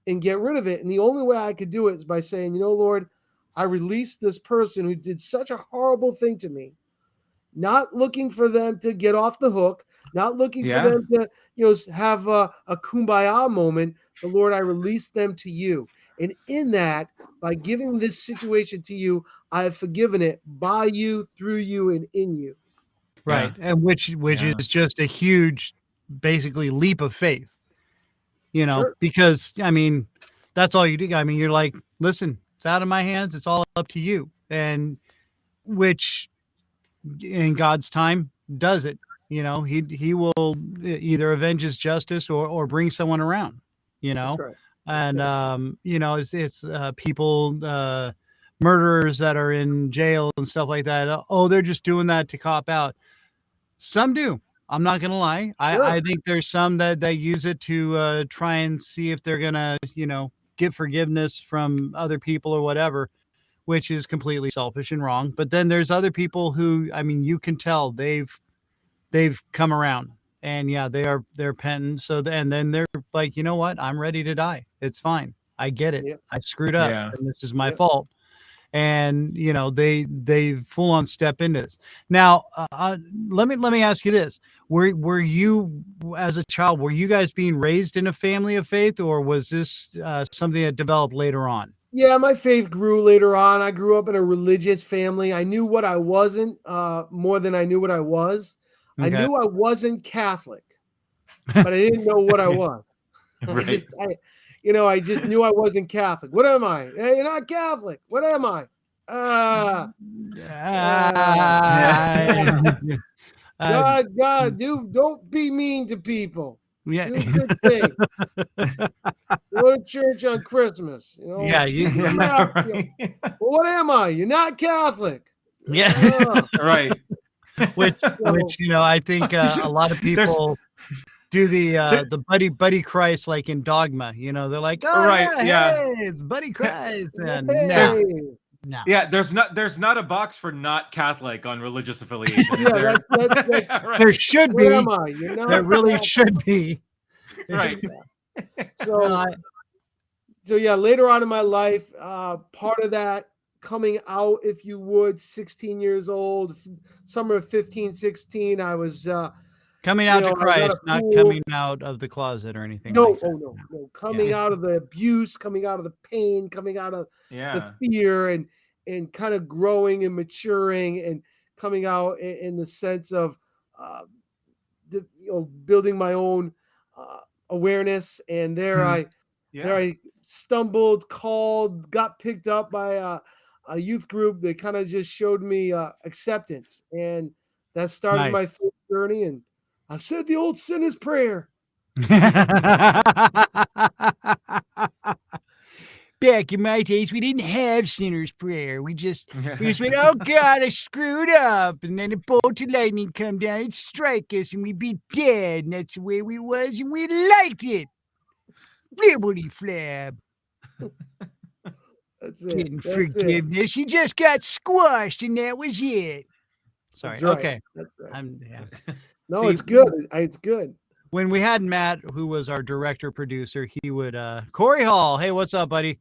and get rid of it. And the only way I could do it is by saying, Lord, I released this person who did such a horrible thing to me, not looking for them to get off the hook, not looking for them to, have a kumbaya moment. But Lord, I release them to you. And in that, by giving this situation to you, I have forgiven it by you, through you, and in you. Right. And which is just a huge, basically, leap of faith, because, I mean, that's all you do. I mean, you're like, listen, it's out of my hands. It's all up to you. And which in God's time does it. He will either avenge his justice or bring someone around, That's right. and, it's people, murderers that are in jail and stuff like that. Oh, they're just doing that to cop out. Some do. I'm not going to lie. I think there's some that use it to try and see if they're going to, get forgiveness from other people or whatever, which is completely selfish and wrong. But then there's other people who, I mean, you can tell they've come around, and they're penitent. So and then they're like, you know what? I'm ready to die. It's fine. I get it. Yep. I screwed up, and this is my fault. And they full on step into this. Now, let me ask you this: Were you, as a child, were you guys being raised in a family of faith, or was this something that developed later on? Yeah, my faith grew later on. I grew up in a religious family. I knew what I wasn't more than I knew what I was. Okay. I knew I wasn't Catholic, but I didn't know what I was. Right. I just knew I wasn't Catholic. What am I? Hey, you're not Catholic. What am I? God, dude, don't be mean to people. Yeah. Do a good thing. Go to church on Christmas. Well, what am I? You're not Catholic. Yeah. Right. Which I think a lot of people do the buddy Christ, like in Dogma. They're like, oh hey, it's buddy Christ. And no. Yeah, there's not a box for not Catholic on religious affiliation. Right. There should be. Where am I? There really should be. Right. So So yeah, later on in my life, part of that coming out, if you would, 16 years old, summer of 15, 16, I was, coming out to I was at Christ, a not pool. coming out of the closet or anything No, like that. oh no, coming out of the abuse, coming out of the pain, coming out of the Yeah. fear, and kind of growing and maturing and coming out in the sense of, building my own awareness. And there I stumbled, called, got picked up by a youth group that kind of just showed me acceptance, and that started Nice. my faith journey. And I said the old sinner's prayer. Back in my days, we didn't have sinner's prayer. We just went, oh God, I screwed up, and then a bolt of lightning come down and strike us, and we'd be dead. And that's the way we was, and we liked it. Flibbity flab. That's it. Getting That's forgiveness. You just got squashed, and that was it. Sorry. That's right. Okay. That's right. No, See, it's good. It's good. When we had Matt, who was our director producer, he would Corey Hall, hey, what's up, buddy?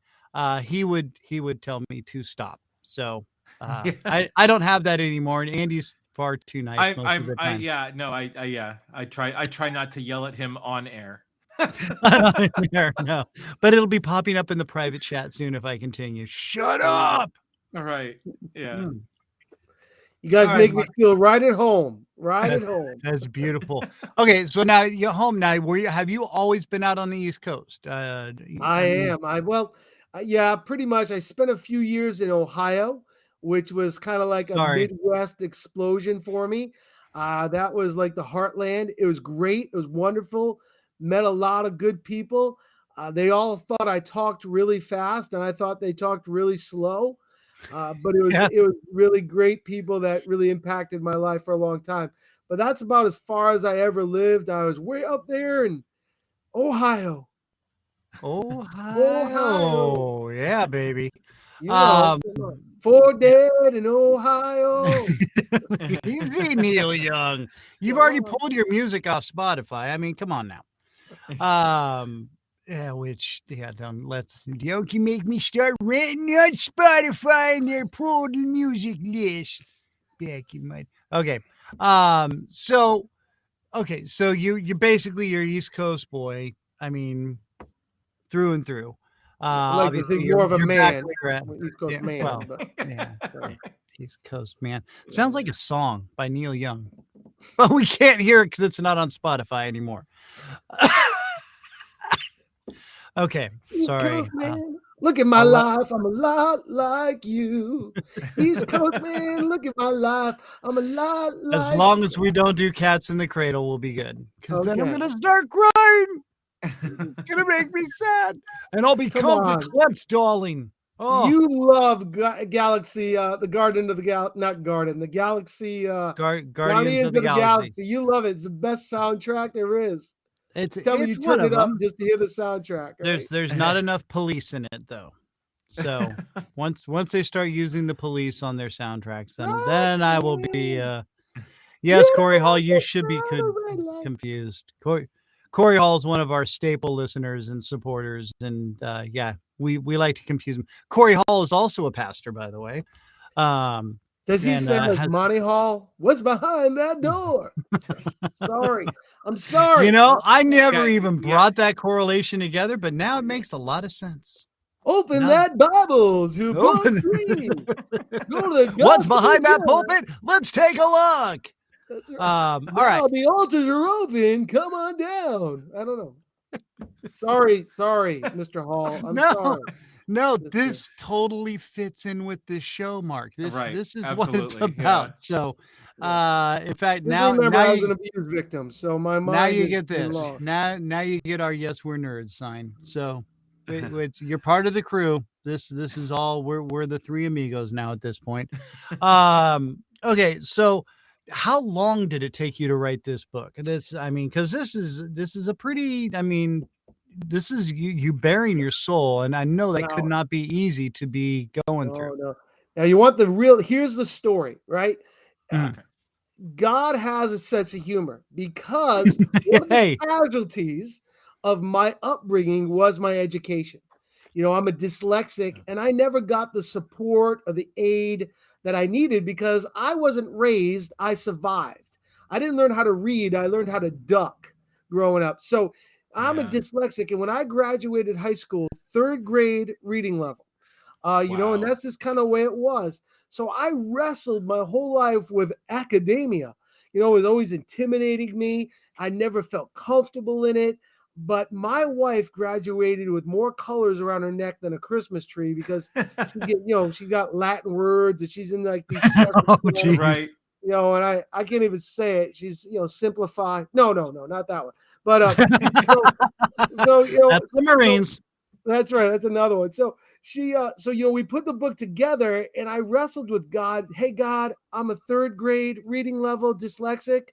He would tell me to stop. So I don't have that anymore, and Andy's far too nice most of the time. I try not to yell at him on air. No, but it'll be popping up in the private chat soon if I continue. Shut up. All right. Yeah. You guys make me feel right at home. Right at home. That's beautiful. Okay, so now you're home now. Have you always been out on the East Coast? I am. Yeah, pretty much. I spent a few years in Ohio, which was kind of like a Midwest explosion for me. That was like the heartland. It was great. It was wonderful. Met a lot of good people. They all thought I talked really fast, and I thought they talked really slow. But it was really great people that really impacted my life for a long time. But that's about as far as I ever lived. I was way up there in Ohio. Ohio. Yeah, baby. For dead in Ohio. Easy, Neil Young. You've already pulled your music off Spotify. I mean, come on now. Don't you make me start renting on Spotify and their pulled music list. Back in my okay. So you're basically your East Coast boy. I mean, through and through. Like you're more of a man. East Coast man. Well, East Coast man. Sounds like a song by Neil Young. But we can't hear it because it's not on Spotify anymore. Okay, sorry. East Coast man, look at my life. I'm a lot like you. East Coast man, look at my life. I'm a lot like as long as we don't do Cats in the Cradle, we'll be good. Because then I'm going to start crying. It's going to make me sad. And I'll become the Klebs darling. Oh. You love Galaxy, the Garden of the Galaxy, not Garden, the Galaxy, Guardians of the Galaxy. You love it. It's the best soundtrack there is. Tell me you turn it up just to hear the soundtrack. Right? There's not enough police in it though. So once they start using the police on their soundtracks, then I will be. Yes, Corey Hall, you should be confused. Corey Hall is one of our staple listeners and supporters, and we like to confuse him. Corey Hall is also a pastor, by the way. Does he sound like Monty Hall? What's behind that door? I'm sorry. I never even brought that correlation together, but now it makes a lot of sense. Open that Bible to book 3. What's behind that pulpit? Let's take a look. That's right. All right. The altars are open. Come on down. I don't know. Sorry, Mr. Hall. I'm sorry. No, this totally fits in with this show, Mark. This is what it's about. Yeah. So, in fact, now I was an abuse victim, so my mind. Now you get this. Now you get our "Yes, we're nerds" sign. So, you're part of the crew. This is all. We're the three amigos now at this point. Okay, so how long did it take you to write this book? Because this is a pretty. This is you bearing your soul, and I know that could not be easy to be going through. No. Now you want the real. Here's the story, right? God has a sense of humor because one of the casualties of my upbringing was my education. I'm a dyslexic, and I never got the support or the aid that I needed because I wasn't raised. I survived. I didn't learn how to read. I learned how to duck growing up. So I'm a dyslexic. And when I graduated high school, 3rd grade reading level, and that's just kind of the way it was. So I wrestled my whole life with academia. It was always intimidating me. I never felt comfortable in it. But my wife graduated with more colors around her neck than a Christmas tree because she got Latin words and she's in like these special right. And I can't even say it. She's simplify. No, not that one. But that's the Marines. That's right. That's another one. So we put the book together and I wrestled with God. Hey, God, I'm a 3rd grade reading level dyslexic.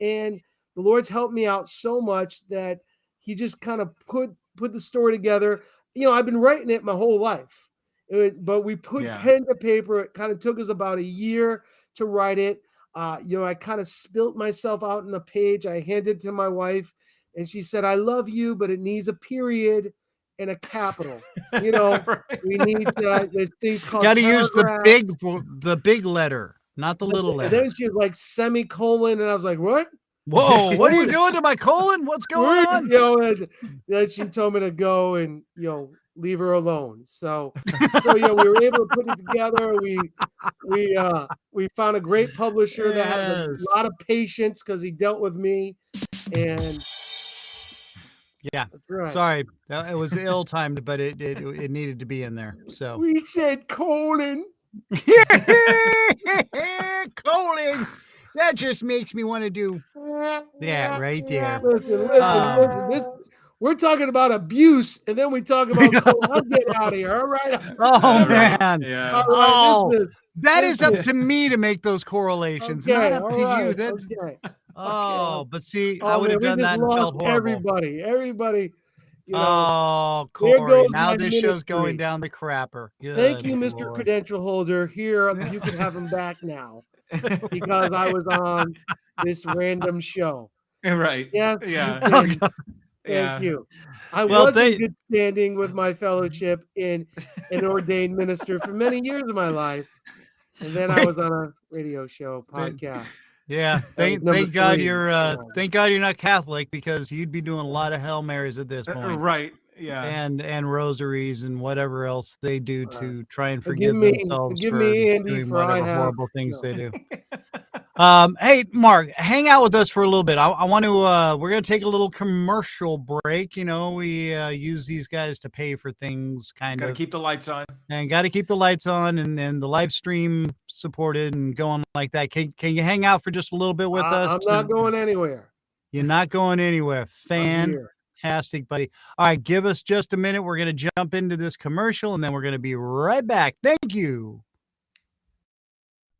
And the Lord's helped me out so much that he just kind of put the story together. I've been writing it my whole life, but we put pen to paper. It kind of took us about a year to write it. I kind of spilt myself out on the page. I handed it to my wife and she said, I love you, but it needs a period and a capital. Right. We need there's things called got to use the big letter, not the little letter. And then she was like semicolon, and I was like, what? Whoa, what are you doing to my colon? What's going on? And then she told me to go and leave her alone. So we were able to put it together. We found a great publisher that has a lot of patience because he dealt with me. And that's right. Sorry, it was ill-timed, but it needed to be in there. So we said colon. Colon. That just makes me want to do that right there. Listen. We're talking about abuse, and then we talk about I'll get out of here. All right. Oh man. Yeah. All right, that is up to me to make those correlations, not up to you. That's but see, I would have done that and felt horrible. Everybody. Oh, Corey! Now this show's going down the crapper. Good Thank you, Mr. Lord. Credential Holder. Here, you can have him back now because I was on this random show. Right. Yes. Yeah. Thank you. I was in good standing with my fellowship in an ordained minister for many years of my life. And then I was on a radio show podcast. Yeah. Thank God you're not Catholic because you'd be doing a lot of Hail Marys at this point. Right. Yeah. And rosaries and whatever else they do to try and forgive themselves for Andy, doing whatever horrible things they do. Hey, Mark, hang out with us for a little bit. I want to, we're going to take a little commercial break. We use these guys to pay for things Got to keep the lights on. And got to keep the lights on and the live stream supported and going like that. Can you hang out for just a little bit with us? I'm not going anywhere. You're not going anywhere. Fantastic, buddy. All right, give us just a minute. We're going to jump into this commercial and then we're going to be right back. Thank you.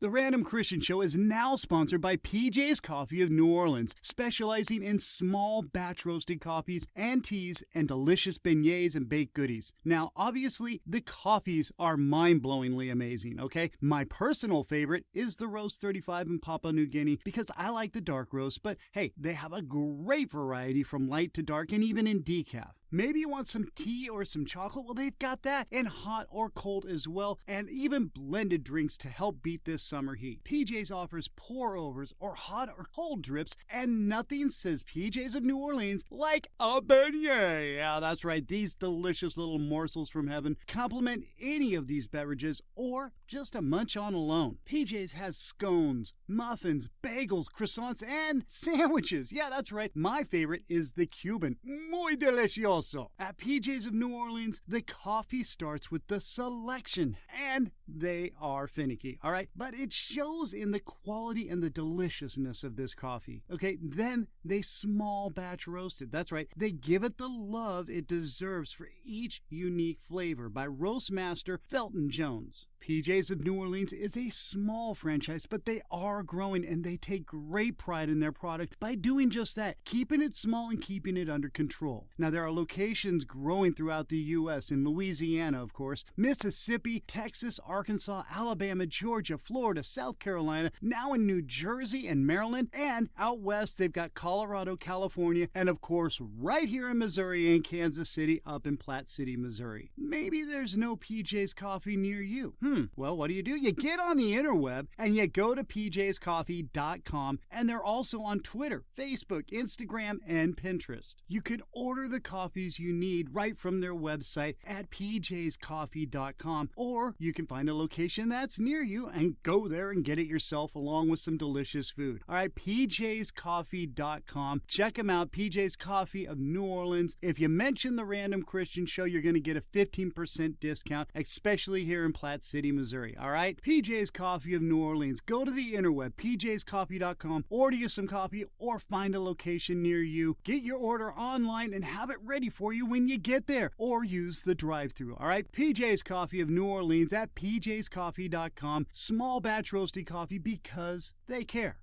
The Random Christian Show is now sponsored by PJ's Coffee of New Orleans, specializing in small batch roasted coffees and teas and delicious beignets and baked goodies. Now, obviously, the coffees are mind-blowingly amazing, okay? My personal favorite is the Roast 35 in Papua New Guinea because I like the dark roast, but hey, they have a great variety from light to dark and even in decaf. Maybe you want some tea or some chocolate? Well, they've got that, and hot or cold as well, and even blended drinks to help beat this summer heat. PJ's offers pour-overs or hot or cold drips, and nothing says PJ's of New Orleans like a beignet. Yeah, that's right. These delicious little morsels from heaven complement any of these beverages or just a munch on alone. PJ's has scones, muffins, bagels, croissants, and sandwiches. Yeah, that's right. My favorite is the Cuban. Muy delicioso. At PJ's of New Orleans, the coffee starts with the selection, and they are finicky, all right? But it shows in the quality and the deliciousness of this coffee, okay? Then they small batch roast it. That's right. They give it the love it deserves for each unique flavor by roast master Felton Jones. PJ's of New Orleans is a small franchise, but they are growing and they take great pride in their product by doing just that, keeping it small and keeping it under control. Now, there are locations growing throughout the U.S. in Louisiana, of course, Mississippi, Texas, Arkansas, Alabama, Georgia, Florida, South Carolina, now in New Jersey and Maryland, and out west they've got Colorado, California, and of course right here in Missouri and Kansas City up in Platte City, Missouri. Maybe there's no PJ's Coffee near you. Well, what do? You get on the interweb and you go to pjscoffee.com, and they're also on Twitter, Facebook, Instagram, and Pinterest. You can order the coffees you need right from their website at pjscoffee.com, or you can find a location that's near you and go there and get it yourself along with some delicious food. All right, pjscoffee.com. Check them out, PJ's Coffee of New Orleans. If you mention the Random Christian Show, you're going to get a 15% discount, especially here in Platte City, Missouri. All right, PJ's Coffee of New Orleans. Go to the interweb, pjscoffee.com, order you some coffee or find a location near you. Get your order online and have it ready for you when you get there, or use the drive-thru. All right, PJ's Coffee of New Orleans at pjscoffee.com. Small batch roasted coffee because they care.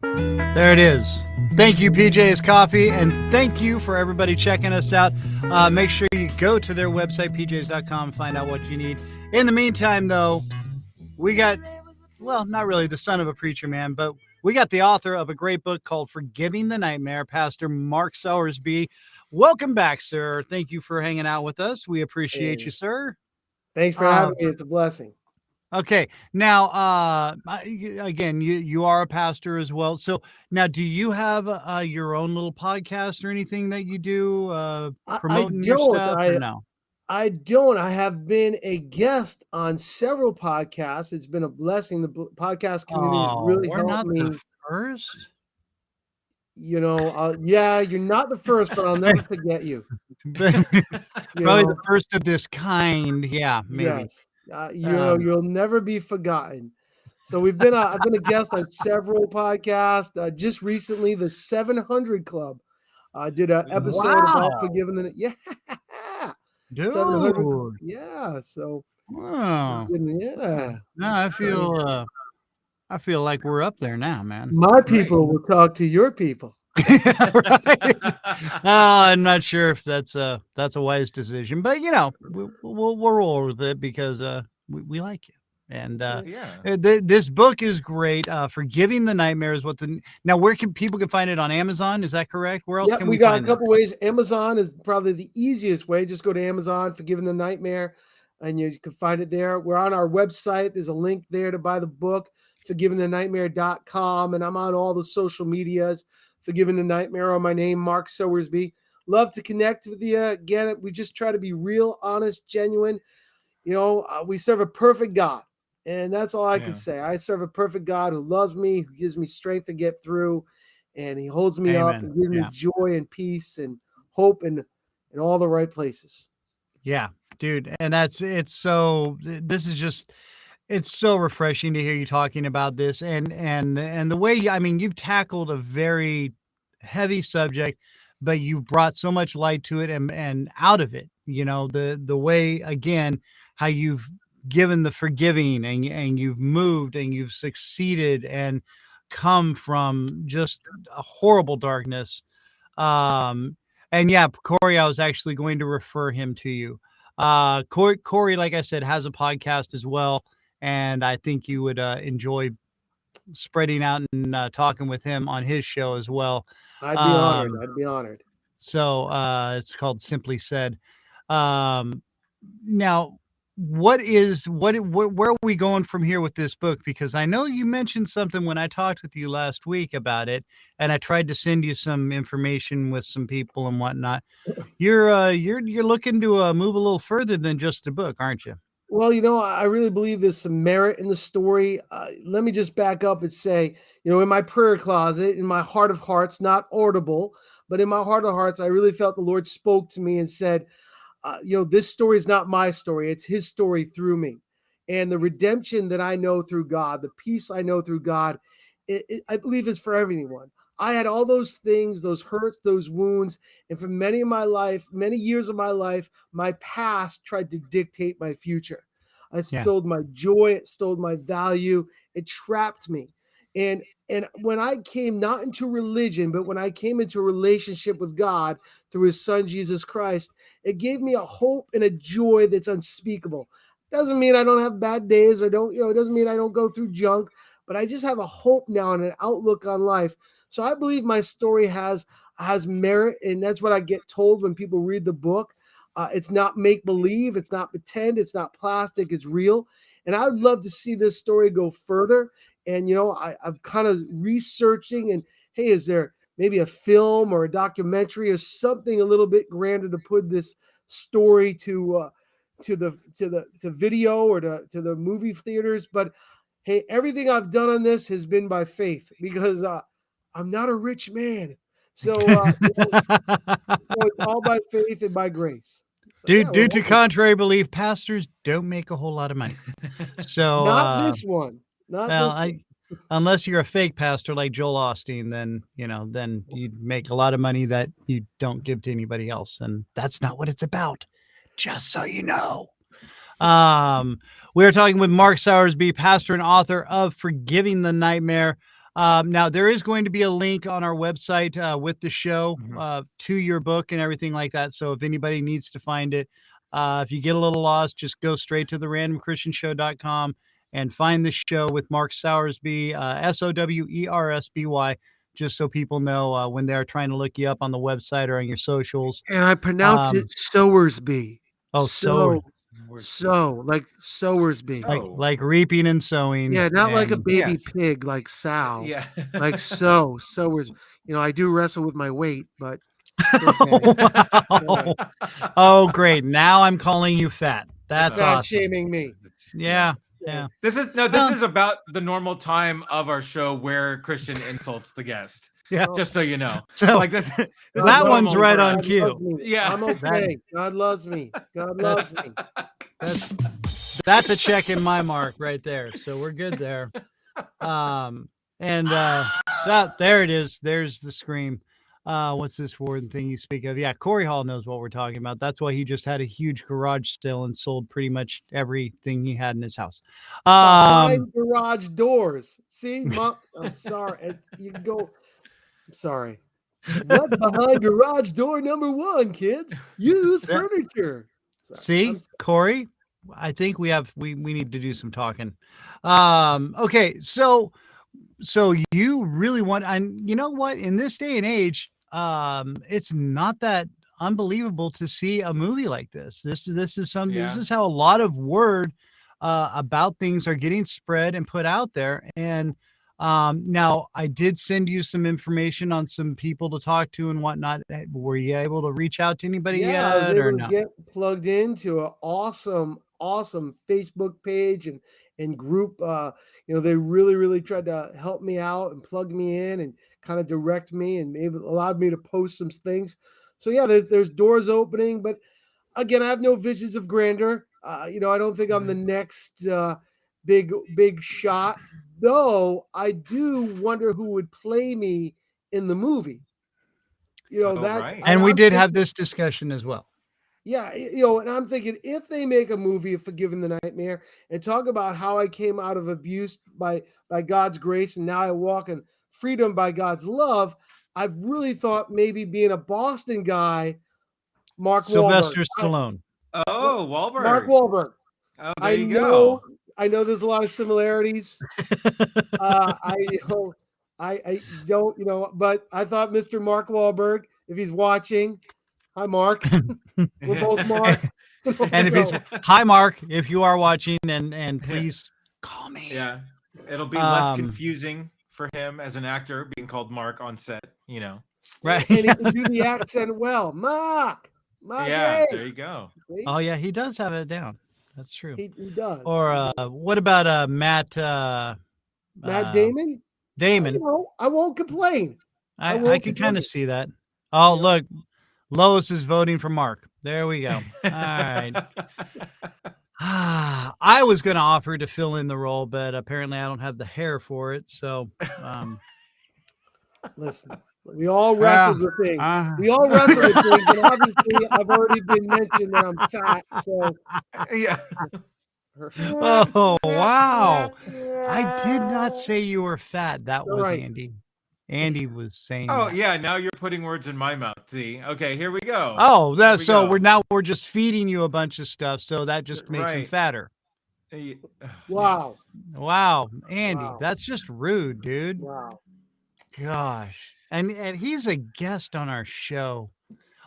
There it is. Thank you, PJ's Coffee, and thank you for everybody checking us out. Make sure you go to their website, pjs.com, find out what you need. In the meantime, though, we got, well, not really the son of a preacher man, but we got the author of a great book called Forgiving the Nightmare, Pastor Mark Sowersby. Welcome back, sir. Thank you for hanging out with us. We appreciate you, sir. Thanks for having me. It's a blessing. Okay. Now, again, you are a pastor as well. So now, do you have your own little podcast or anything that you do promoting your stuff? Or no? I don't. I have been a guest on several podcasts. It's been a blessing. The podcast community has really helped me. The first? You know, yeah, you're not the first, but I'll never forget you. Probably the first of this kind. Yeah, maybe. Yes. You know, you'll never be forgotten. So I've been a guest on several podcasts. Just recently, the 700 Club did an episode about forgiving the dude. 700. Yeah. So wow. Yeah. No, I feel like we're up there now, man. My people will talk to your people. Right. I'm not sure if that's a wise decision, but you know, we'll roll with it because we like you. And this book is great. Forgiving the Nightmare is now where can people find it? On Amazon? Is that correct? Where else can we got find a couple ways. Amazon is probably the easiest way. Just go to Amazon, Forgiving the Nightmare, and you can find it there. We're on our website. There's a link there to buy the book, forgivingthenightmare.com, and I'm on all the social medias. Forgiving the Nightmare, or my name, Mark Sowersby. Love to connect with you. Again, we just try to be real, honest, genuine. You know, we serve a perfect God, and that's all I can say. I serve a perfect God who loves me, who gives me strength to get through, and he holds me up and gives me joy and peace and hope in all the right places. Yeah, dude. And it's so refreshing to hear you talking about this and the way you've tackled a very heavy subject, but you brought so much light to it and out of it, you know, the way, again, how you've given the forgiving and you've moved and you've succeeded and come from just a horrible darkness. And yeah, Corey, I was actually going to refer him to you. Corey, like I said, has a podcast as well. And I think you would enjoy spreading out and talking with him on his show as well. I'd be honored. So it's called Simply Said. Now, where are we going from here with this book? Because I know you mentioned something when I talked with you last week about it, and I tried to send you some information with some people and whatnot. You're looking to move a little further than just a book, aren't you? Well, you know, I really believe there's some merit in the story. Let me just back up and say, you know, in my prayer closet, in my heart of hearts, not audible, but in my heart of hearts, I really felt the Lord spoke to me and said, you know, this story is not my story. It's his story through me. And the redemption that I know through God, the peace I know through God, I believe is for everyone. I had all those things, those hurts, those wounds. And for many years of my life, my past tried to dictate my future. It stole my joy. It stole my value. It trapped me. And when I came not into religion, but when I came into a relationship with God through his son, Jesus Christ, it gave me a hope and a joy that's unspeakable. Doesn't mean I don't have bad days or don't, it doesn't mean I don't go through junk, but I just have a hope now and an outlook on life. So I believe my story has merit, and that's what I get told when people read the book. It's not make believe, it's not pretend, it's not plastic, it's real. And I would love to see this story go further. And I'm kind of researching, and hey, is there maybe a film or a documentary or something a little bit grander to put this story to video or to the movie theaters? But hey, everything I've done on this has been by faith, because I'm not a rich man. So, so it's all by faith and by grace. So, due to contrary belief, pastors don't make a whole lot of money. So not this one. Unless you're a fake pastor like Joel Osteen, then you make a lot of money that you don't give to anybody else, and that's not what it's about. Just so you know. We are talking with Mark Sowersby, pastor and author of Forgiving the Nightmare. Now, there is going to be a link on our website with the show to your book and everything like that. So if anybody needs to find it, if you get a little lost, just go straight to therandomchristianshow.com and find the show with Mark Sowersby, Sowersby, just so people know when they're trying to look you up on the website or on your socials. And I pronounce it Sowersby. Oh, so like Sowersby. Like reaping and sowing. Yeah, not like a baby pig like Sal. Yeah. Like Sowersby. I do wrestle with my weight, but wow. Oh, great. Now I'm calling you fat. That's not awesome. shaming me. Yeah. This is about the normal time of our show where Christian insults the guest. Yeah. Just so you know. So like this that one's right on cue. Yeah. I'm okay. God loves me. God loves me. That's a check in my mark right there. So we're good there. There it is. There's the scream. What's this word thing you speak of? Yeah, Corey Hall knows what we're talking about. That's why he just had a huge garage sale and sold pretty much everything he had in his house. Behind garage doors. See, Mom, I'm sorry. You can go. I'm sorry. What's behind garage door number 1, kids? Use furniture. See, Corey, I think we need to do some talking. Okay, so you really want, and you know what? In this day and age, it's not that unbelievable to see a movie like this. This is how a lot of word about things are getting spread and put out there. And now I did send you some information on some people to talk to and whatnot. Were you able to reach out to anybody yet? I was able or to no? get plugged into an awesome Facebook page and group. They really tried to help me out and plug me in and kind of direct me and maybe allowed me to post some things. So yeah, there's doors opening, but again, I have no visions of grandeur. I don't think I'm the next big shot, though. I do wonder who would play me in the movie. Right. And we did have this discussion as well. Yeah, and I'm thinking, if they make a movie of Forgiving the Nightmare and talk about how I came out of abuse by God's grace and now I walk in freedom by God's love, I've really thought maybe being a Boston guy, Sylvester Stallone. Wahlberg. Mark Wahlberg. Oh, there you go. I know there's a lot of similarities. I don't, but I thought Mr. Mark Wahlberg, if he's watching, hi, Mark. We're both Mark. And hi, Mark, if you are watching, and please call me. Yeah, it'll be less confusing for him as an actor being called Mark on set. Right? And he can do the accent well, Mark. Yeah, there you go. See? Oh yeah, he does have it down. That's true. He does. Or what about Matt Damon? Damon. I won't complain. I can kind of see that. Oh, look, Lois is voting for Mark. There we go. All right. I was going to offer to fill in the role, but apparently I don't have the hair for it. So, listen, we all wrestled with things. We all wrestled with things, and obviously I've already been mentioned that I'm fat. So, yeah. Oh wow! I did not say you were fat. That was right. Andy. Andy was saying. Oh that. Yeah, now you're putting words in my mouth. See, okay, here we go. Oh, we're just feeding you a bunch of stuff, so that just makes him fatter. Wow. Wow, Andy, Wow. that's just rude, dude. Wow. Gosh. And he's a guest on our show.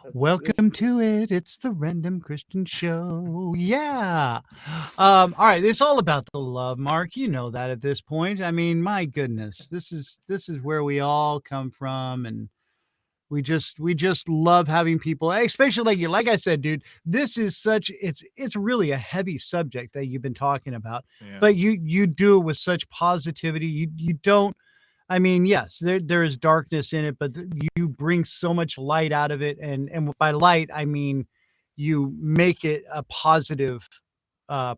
It's Welcome to it. It's the Random Christian Show. Yeah. All right. It's all about the love, Mark. You know that at this point. I mean, my goodness, this is where we all come from, and we just love having people, especially like you. Like I said, dude, this is such it's really a heavy subject that you've been talking about, Yeah. but you do it with such positivity. You don't. I mean, yes, there is darkness in it, but you bring so much light out of it, and by light I mean you make it a positive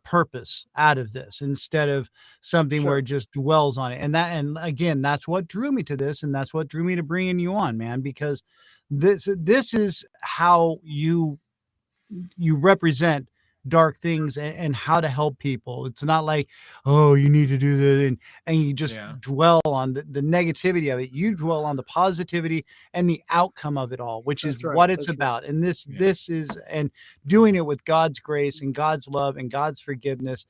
purpose out of this instead of something where sure. it just dwells on it. And again, that's what drew me to this, and that's what drew me to bringing you on, man, because this is how you represent dark things and how to help people. It's not like, oh, you need to do this, and you just Yeah. dwell on the negativity of it. You dwell on the positivity and the outcome of it all, which is That's right. what it's That's right. about. And Yeah. this is, and doing it with God's grace and God's love and God's forgiveness.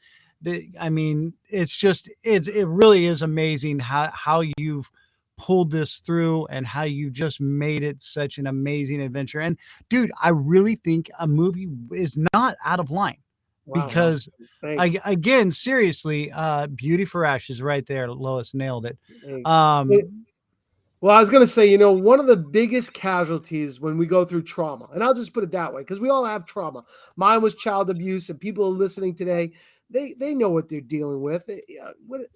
I mean, it's just it really is amazing how you've pulled this through and how you just made it such an amazing adventure. And dude, I really think a movie is not out of line Wow. because Thanks. again, seriously, Beauty for Ashes right there. Lois nailed it. Thanks. Um, Well, I was going to say, one of the biggest casualties when we go through trauma, and I'll just put it that way, because we all have trauma. Mine was child abuse, and people listening today, they know what they're dealing with.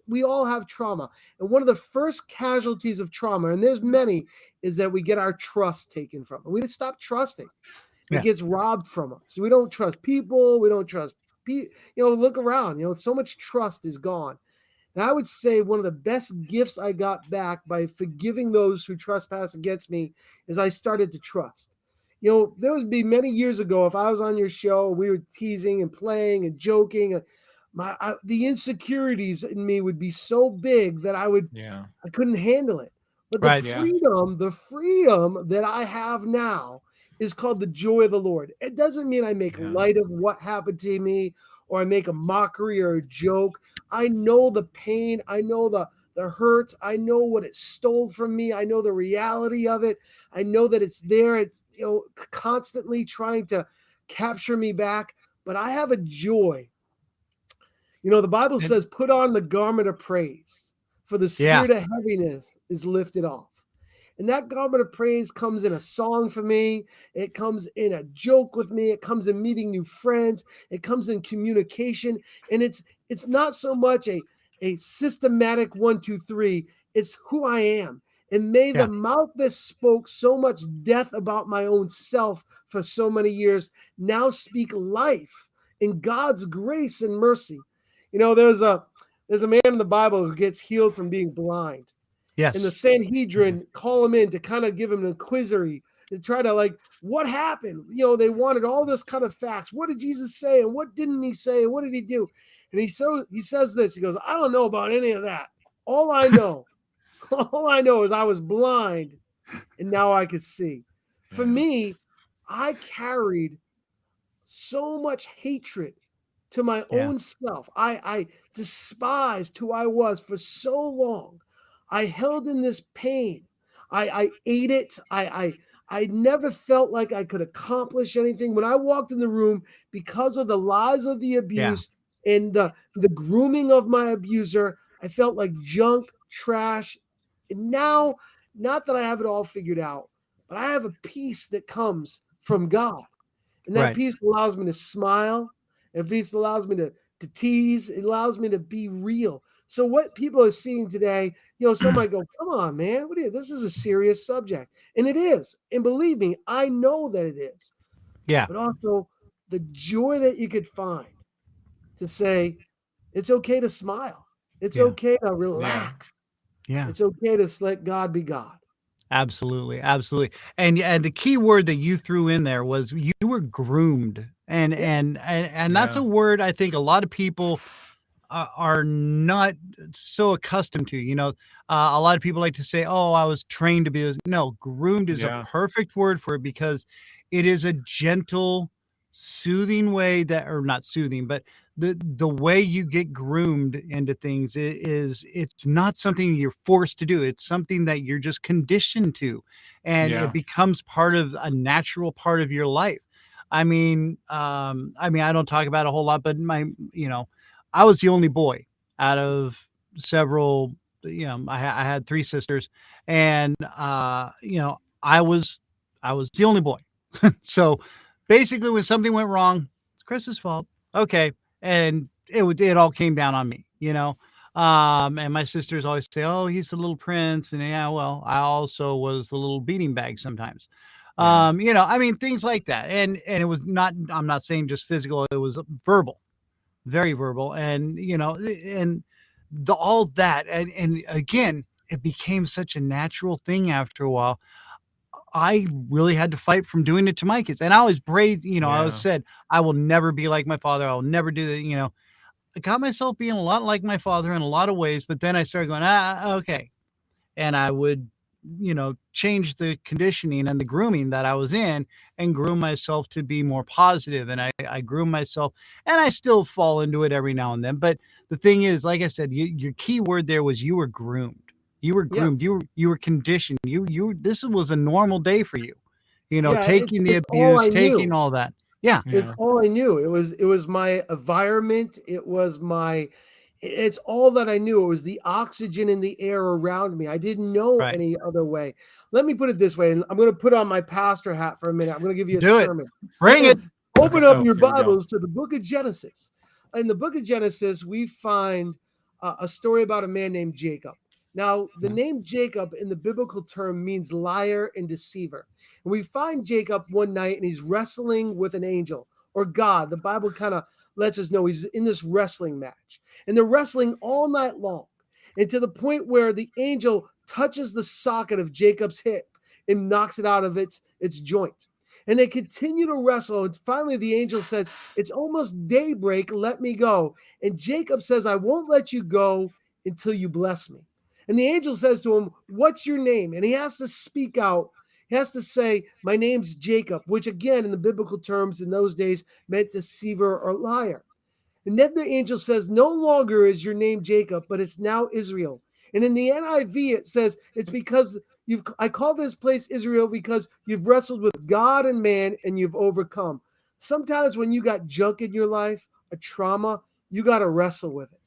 We all have trauma. And one of the first casualties of trauma, and there's many, is that we get our trust taken from us. We just stop trusting. It Yeah. gets robbed from us. We don't trust people. We don't trust people. Look around. So much trust is gone. And I would say one of the best gifts I got back by forgiving those who trespass against me is I started to trust. There would be many years ago, if I was on your show, we were teasing and playing and joking, the insecurities in me would be so big that I couldn't handle it. But Right. the freedom that I have now is called the joy of the Lord. It doesn't mean I make light of what happened to me or I make a mockery or a joke. I know the pain. I know the hurt. I know what it stole from me. I know the reality of it. I know that it's there. It's, constantly trying to capture me back. But I have a joy. The Bible says, put on the garment of praise, for the spirit of heaviness is lifted off. And that garment of praise comes in a song for me. It comes in a joke with me. It comes in meeting new friends. It comes in communication. And it's not so much a systematic 1, 2, 3. It's who I am. And may the mouth that spoke so much death about my own self for so many years now speak life in God's grace and mercy. There's a man in the Bible who gets healed from being blind. Yes. And the Sanhedrin call him in to kind of give him an inquiry to try to what happened? They wanted all this kind of facts. What did Jesus say? And what didn't he say? And what did he do? And he says this, he goes, I don't know about any of that. All I know is I was blind and now I could see. For me, I carried so much hatred to my own self. I despised who I was for so long. I held in this pain. I ate it. I never felt like I could accomplish anything. When I walked in the room, because of the lies of the abuse and the grooming of my abuser, I felt like junk, trash. And now, not that I have it all figured out, but I have a peace that comes from God. And that peace allows me to smile. And peace allows me to tease. It allows me to be real. So what people are seeing today, some might go, come on, man, this is a serious subject. And it is. And believe me, I know that it is. Yeah. But also the joy that you could find to say, it's okay to smile. It's okay to relax. Yeah. It's okay to let God be God. Absolutely. Absolutely. And the key word that you threw in there was you were groomed. And that's a word I think a lot of people are not so accustomed to. A lot of people like to say, oh, I was trained to be. No, groomed is a perfect word for it because it is a gentle, soothing way or not soothing, but the way you get groomed into things is it's not something you're forced to do. It's something that you're just conditioned to, and Yeah. it becomes part of a natural part of your life. I mean, I don't talk about it a whole lot, but I was the only boy out of several. I had three sisters, and I was the only boy. So basically, when something went wrong, it's Chris's fault. Okay, and it all came down on me. And my sisters always say, "Oh, he's the little prince," and yeah, well, I also was the little beating bag sometimes. Yeah. I mean, things like that, and it was not. I'm not saying just physical; it was verbal, very verbal, and and all that, and again, it became such a natural thing after a while. I really had to fight from doing it to my kids, and I was brave. I was Yeah. said I will never be like my father. I will never do that. I got myself being a lot like my father in a lot of ways, but then I started going, okay. And I would, change the conditioning and the grooming that I was in and groom myself to be more positive. And I groom myself, and I still fall into it every now and then. But the thing is, like I said, your key word there was you were groomed. You were Yeah. groomed. You were conditioned. This was a normal day for you. Yeah, Taking the it's all I abuse, taking knew. all that. Yeah. It's Yeah. all I knew. It was my environment. It's all that I knew. It was the oxygen in the air around me. I didn't know Right. any other way. Let me put it this way, and I'm going to put on my pastor hat for a minute. I'm going to give you a Do it. sermon. Bring it. Open Okay. up Oh, your here we go. Bibles to the book of Genesis. In the book of Genesis, we find a story about a man named Jacob. Now, the name Jacob in the biblical term means liar and deceiver. And we find Jacob one night and he's wrestling with an angel or God. The Bible kind of lets us know he's in this wrestling match. And they're wrestling all night long. And to the point where the angel touches the socket of Jacob's hip and knocks it out of its joint. And they continue to wrestle. And finally, the angel says, "It's almost daybreak. Let me go." And Jacob says, "I won't let you go until you bless me." And the angel says to him, "What's your name?" And he has to speak out. He has to say, "My name's Jacob," which again, in the biblical terms in those days, meant deceiver or liar. And then the angel says, "No longer is your name Jacob, but it's now Israel." And in the NIV, it says, "It's because I call this place Israel because you've wrestled with God and man and you've overcome." Sometimes when you got junk in your life, a trauma, you got to wrestle with it.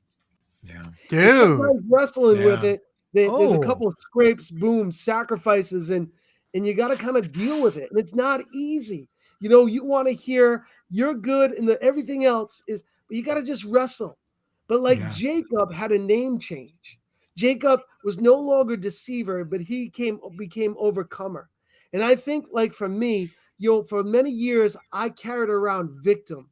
Yeah. And Dude. sometimes wrestling with Yeah. it, there's a Oh. couple of scrapes, boom, sacrifices, and you got to kind of deal with it. And it's not easy. You want to hear you're good and everything else is, but you got to just wrestle. But like Yeah. Jacob had a name change. Jacob was no longer deceiver, but he became overcomer. And I think, like for me, for many years, I carried around victim.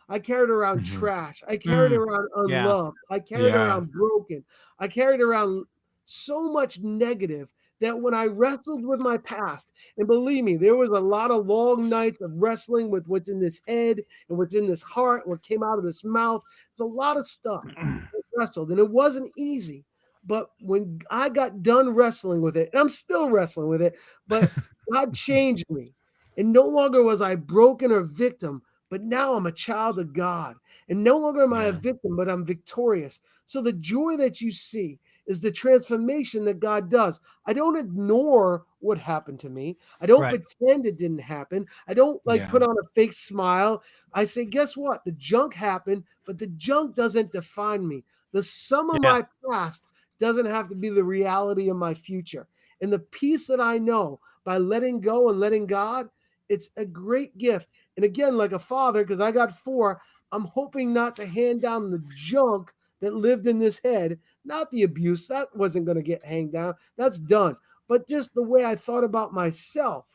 I carried around Mhm. trash. I carried around Yeah. unloved. I carried Yeah. around broken. I carried around so much negative that when I wrestled with my past, and believe me, there was a lot of long nights of wrestling with what's in this head and what's in this heart, what came out of this mouth. There's a lot of stuff that wrestled, and it wasn't easy. But when I got done wrestling with it, and I'm still wrestling with it, but God changed me. And no longer was I broken or victim, but now I'm a child of God. And no longer am I a Yeah. victim, but I'm victorious. So the joy that you see is the transformation that God does. I don't ignore what happened to me. I don't Right. pretend it didn't happen. I don't Yeah. put on a fake smile. I say, guess what? The junk happened, but the junk doesn't define me. The sum of Yeah. my past doesn't have to be the reality of my future. And the peace that I know by letting go and letting God, it's a great gift. And again, like a father, because I got 4, I'm hoping not to hand down the junk that lived in this head, not the abuse. That wasn't going to get hanged down. That's done. But just the way I thought about myself.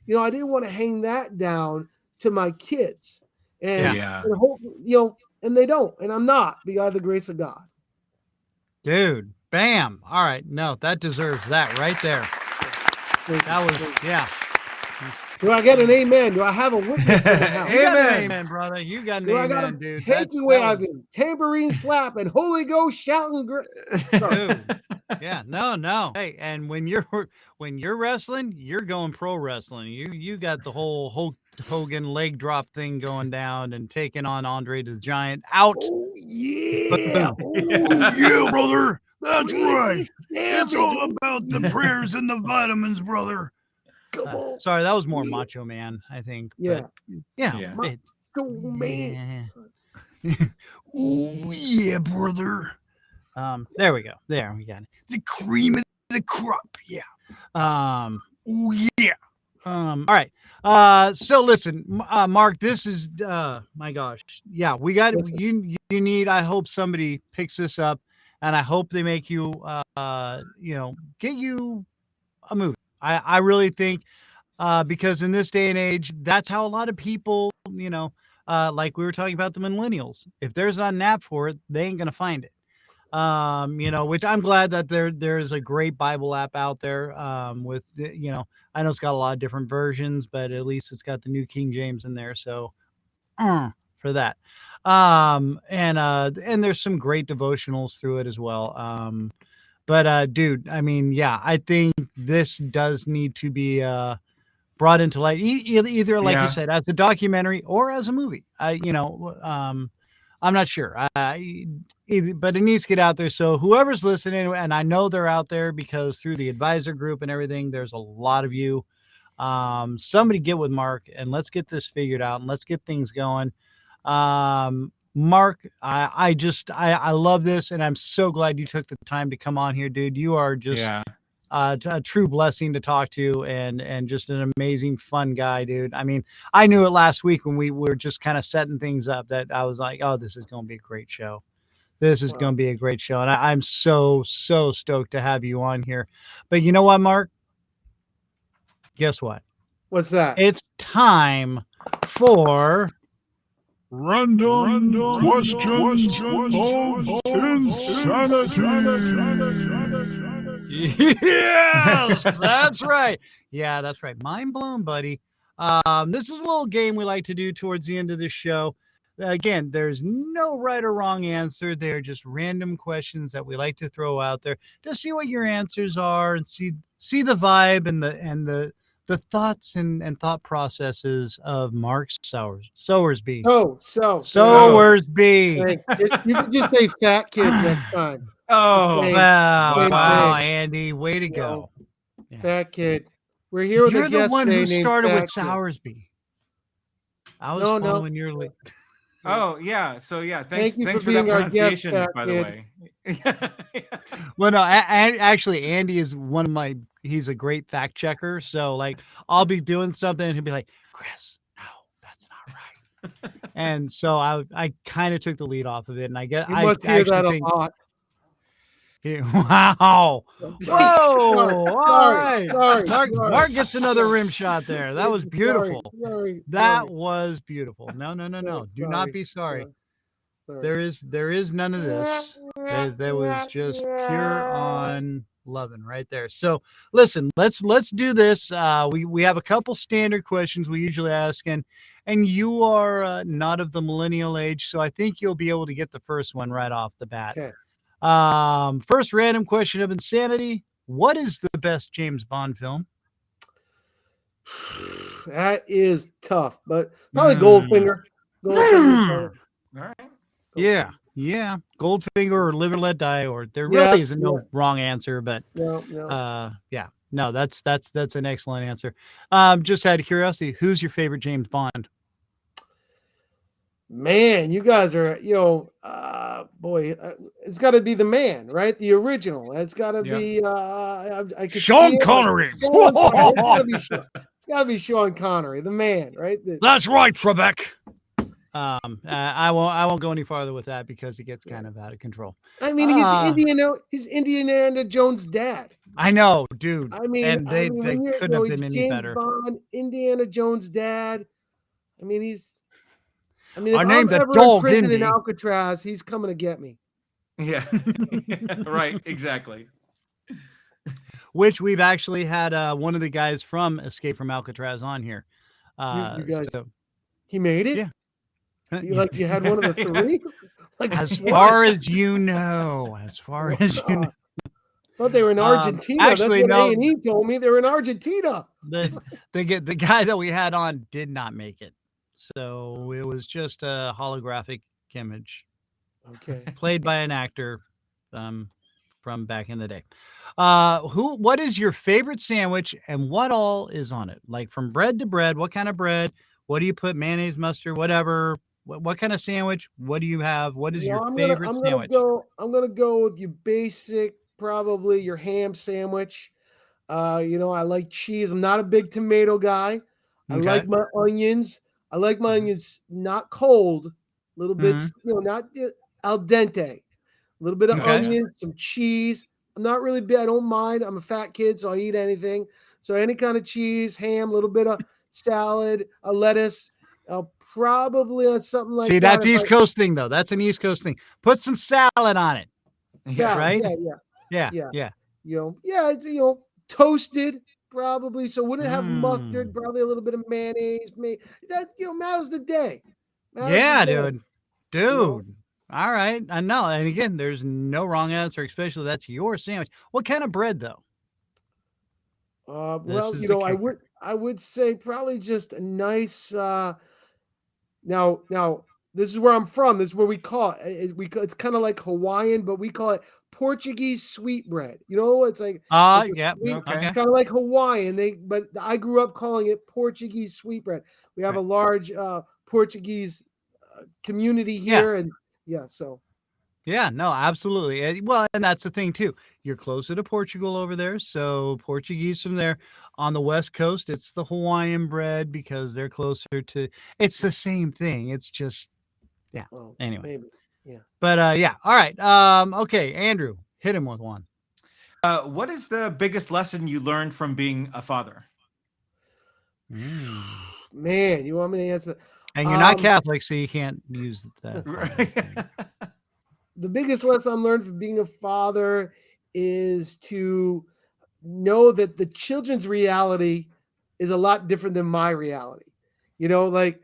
I didn't want to hang that down to my kids. And, Yeah. and hope, and they don't. And I'm not, by the grace of God. Dude. Bam. All right. No, that deserves that right there. That was, yeah. Do I get an amen? Do I have a witness in the house? You got an Amen. amen, brother. You got an Do I got amen, a dude. hanky way out there, tambourine slap and Holy Ghost shouting? Sorry. Dude. Yeah, no. Hey, and when you're wrestling, you're going pro wrestling. You got the whole Hulk Hogan leg drop thing going down and taking on Andre the Giant out. Oh yeah. Oh yeah, brother. That's right. It's all about the prayers and the vitamins, brother. Come on. Sorry, that was more Macho Man, I think. Yeah. But yeah. Yeah. Macho Man. Oh yeah, brother. There we go. There we got it. The cream of the crop. Yeah. Oh yeah. All right. So listen, Mark, this is my gosh. Yeah, we got you need, I hope somebody picks this up, and I hope they make you get you a movie. I really think because in this day and age, that's how a lot of people, like we were talking about the millennials. If there's not an app for it, they ain't gonna find it. Which I'm glad that there's a great Bible app out there. With I know it's got a lot of different versions, but at least it's got the New King James in there. So for that. And there's some great devotionals through it as well. But dude, I mean, yeah, I think this does need to be brought into light, either like you said, as a documentary or as a movie. I'm not sure, but it needs to get out there. So whoever's listening, and I know they're out there because through the advisor group and everything, there's a lot of you. Somebody get with Mark and let's get this figured out and let's get things going. Mark, I love this, and I'm so glad you took the time to come on here, dude. You are just a true blessing to talk to, and just an amazing, fun guy, dude. I mean, I knew it last week when we were just kind of setting things up that I was like, oh, this is going to be a great show. This is going to be a great show. And I'm so stoked to have you on here. But you know what, Mark? Guess what? What's that? It's time for Random Questions of Insanity. Yes, that's right. Yeah, that's right. Mind blown, buddy. This is a little game we like to do towards the end of the show. Again, there's no right or wrong answer. They're just random questions that we like to throw out there to see what your answers are and see the vibe and the thoughts and thought processes of Mark Sowersby. Sowersby. You can just say fat kid next time. Oh, wow, Andy, way to go. Fat kid. We're here with You're the one who started with Sowersby. I was following your lead. Oh, yeah. So, yeah, thanks for that pronunciation, guest, by the way. Well, no, actually, Andy is he's a great fact checker. So, like, I'll be doing something and he'll be like, Chris, no, that's not right. And so I kind of took the lead off of it. And I must hear that a lot. Wow. Whoa. All right. Mark gets another rim shot there. That was beautiful. That was beautiful. No. Do not be sorry. There is none of this. There was just pure on loving right there. So listen, let's do this. We have a couple standard questions we usually ask, and you are not of the millennial age, so I think you'll be able to get the first one right off the bat. Okay. First random question of insanity. What is the best James Bond film? That is tough, but probably Goldfinger. All right. Yeah. Goldfinger or Live and Let Die, or there really isn't no wrong answer, but no, that's an excellent answer. Just out of curiosity, who's your favorite James Bond? Man, you guys are, it's got to be the man, right? The original. It's got to be Sean Connery. It's got to be Sean Connery, the man, right? That's right, Trebek. I won't go any farther with that because it gets kind of out of control. I mean, he's Indiana Jones' dad. I know, dude. I mean, they couldn't have been any James better. Bond, Indiana Jones' dad. I mean, I if I'm ever dog in prison Indy. in Alcatraz, he's coming to get me. Yeah. Right. Exactly. Which we've actually had one of the guys from Escape from Alcatraz on here. You guys, he made it? Yeah. You had one of the three? As far as you know. Thought they were in Argentina. Actually, That's what no. A&E told me. They were in Argentina. The guy that we had on did not make it. So it was just a holographic image. Okay. Played by an actor from back in the day. What is your favorite sandwich and what all is on it? Like from bread to bread, what kind of bread? What do you put? Mayonnaise, mustard, whatever. What kind of sandwich? What do you have? What is your favorite sandwich? I'm gonna go with your basic, probably your ham sandwich. I like cheese. I'm not a big tomato guy. I Okay. like my onions. I like my onions not cold, a little bit, not al dente. A little bit of onions, some cheese. I'm not really big. I don't mind. I'm a fat kid, so I eat anything. So any kind of cheese, ham, a little bit of salad, a lettuce. Probably on something like that. See, that's East Coast thing, though. That's an East Coast thing. Put some salad on it. Salad, right? Yeah. It's toasted probably. So wouldn't have mustard, probably a little bit of mayonnaise. That matters the day. Dude. All right. I know. And again, there's no wrong answer, especially that's your sandwich. What kind of bread though? I would say probably just a nice now this is where I'm from. This is where we call it. It's kind of like Hawaiian, but we call it Portuguese sweetbread. It's like okay. Kind of like Hawaiian. But I grew up calling it Portuguese sweetbread. We have a large Portuguese community here, and so. Yeah, no, absolutely. Well, and that's the thing too. You're closer to Portugal over there, so Portuguese from there. On the West Coast, it's the Hawaiian bread because they're closer to. It's the same thing. It's just, anyway. Maybe, yeah. But all right. Okay, Andrew, hit him with one. What is the biggest lesson you learned from being a father? Man, you want me to answer? And you're not Catholic, so you can't use that. The biggest lesson I'm learned from being a father is to know that the children's reality is a lot different than my reality. Like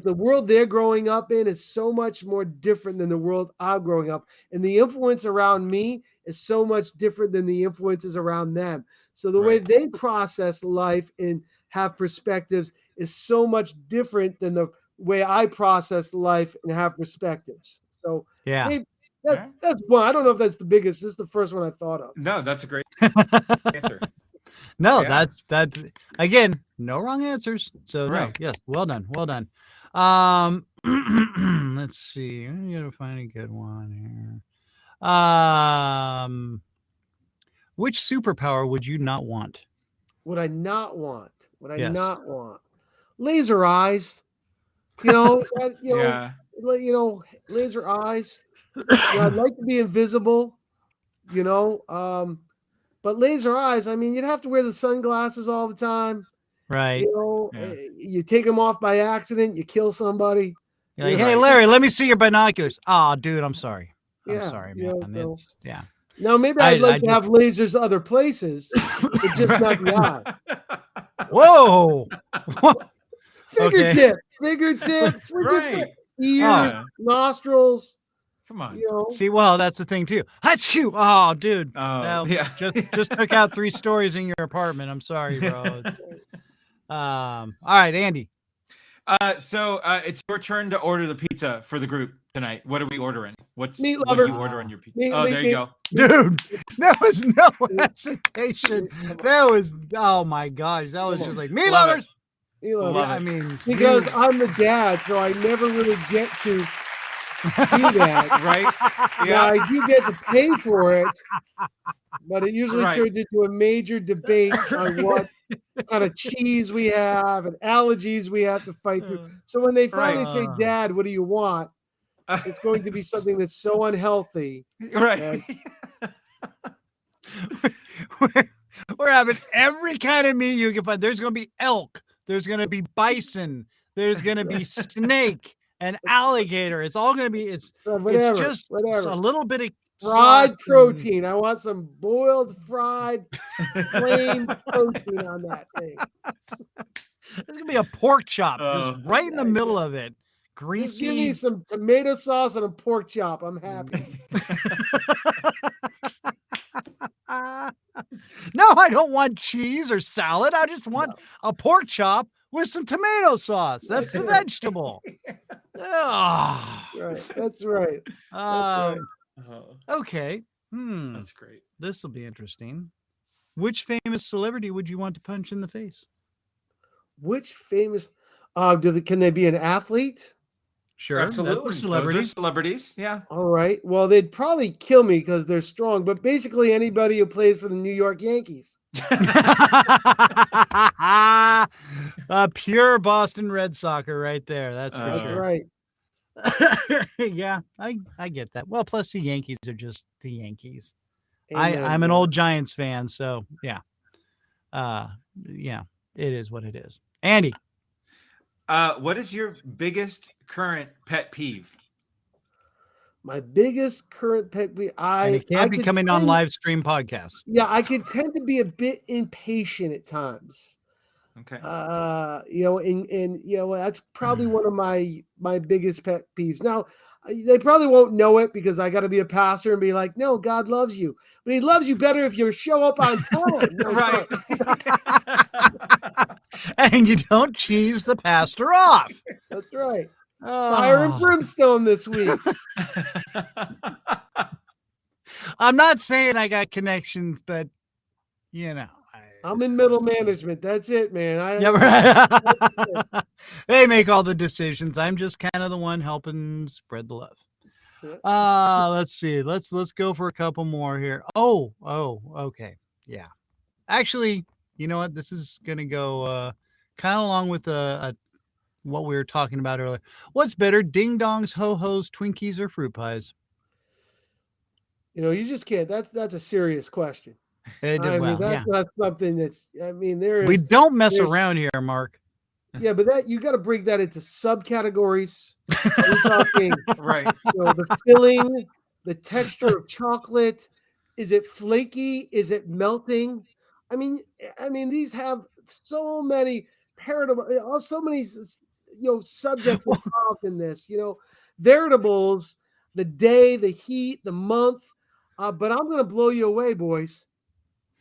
the world they're growing up in is so much more different than the world I'm growing up. And the influence around me is so much different than the influences around them. So the way they process life and have perspectives is so much different than the way I process life and have perspectives. So that's one. I don't know if that's the biggest. This is the first one I thought of. No, that's a great answer. No, that's again, no wrong answers. So no, yes, well done. Let's see. I'm gonna find a good one here. Which superpower would you not want? Would I not want? Not want? Laser eyes. Laser eyes. I'd like to be invisible, but laser eyes, I mean, you'd have to wear the sunglasses all the time. Right. You take them off by accident, you kill somebody. You're like, hey, Larry, let me see your binoculars. Oh, dude, I'm sorry. I'm sorry, man. Now, maybe I'd like to have lasers other places, but just not the eye. Whoa. Fingertip. Right. Ears, nostrils. Come on. See, well, that's the thing too. Achoo! Oh, dude. Just took out 3 stories in your apartment. I'm sorry, bro. All right, Andy. So it's your turn to order the pizza for the group tonight. What are we ordering? What do you order on your pizza? There you go. Dude, there was no hesitation. Oh my gosh. That was just like, meat lovers. I mean, because I'm the dad, so I never really get to do that. Right? Yeah, I do get to pay for it, but it usually turns into a major debate on what kind of cheese we have and allergies we have to fight through. So when they finally say, Dad, what do you want? It's going to be something that's so unhealthy. Right. We're having every kind of meat you can find. There's going to be elk. There's going to be bison. There's going to be snake and alligator. It's all going to be, it's just a little bit of fried protein. I want some boiled, fried, plain protein on that thing. There's going to be a pork chop just right in the middle of it. Greasy. Just give me some tomato sauce and a pork chop. I'm happy. I don't want cheese or salad. I just want a pork chop with some tomato sauce. That's the vegetable. Right. That's right. Okay. That's great. This will be interesting. Which famous celebrity would you want to punch in the face? Which famous? Can they be an athlete? Sure, Absolutely. celebrity. Those are celebrities. Yeah. All right. Well, they'd probably kill me because they're strong. But basically, anybody who plays for the New York Yankees. Pure Boston Red Socker right there. That's for That's sure. right. Yeah, I get that. Well, plus the Yankees are just the Yankees. Amen. I'm an old Giants fan, so yeah. Yeah, it is what it is. Andy. What is your biggest current pet peeve? My biggest current pet peeve. And it can't be coming on live stream podcasts. Yeah, I could tend to be a bit impatient at times. Okay. And that's probably one of my biggest pet peeves. Now, they probably won't know it because I got to be a pastor and be like, no, God loves you, but He loves you better if you show up on time. Right. And you don't cheese the pastor off. That's right. Fire and brimstone this week. I'm not saying I got connections, but I'm in middle management. That's it, man. They make all the decisions. I'm just kind of the one helping spread the love. Let's see. Let's go for a couple more here. Oh, okay. Yeah. Actually, you know what? This is gonna go kind of along with what we were talking about earlier. What's better, ding dongs, ho-hos, Twinkies, or fruit pies? You just can't. That's a serious question. That's not something that's. We don't mess around here, Mark. Yeah, but you got to break that into subcategories. We're talking, right? The filling, the texture of chocolate. Is it flaky? Is it melting? I mean, these have so many so many subjects involved in this. Variables, the day, the heat, the month. But I'm gonna blow you away, boys.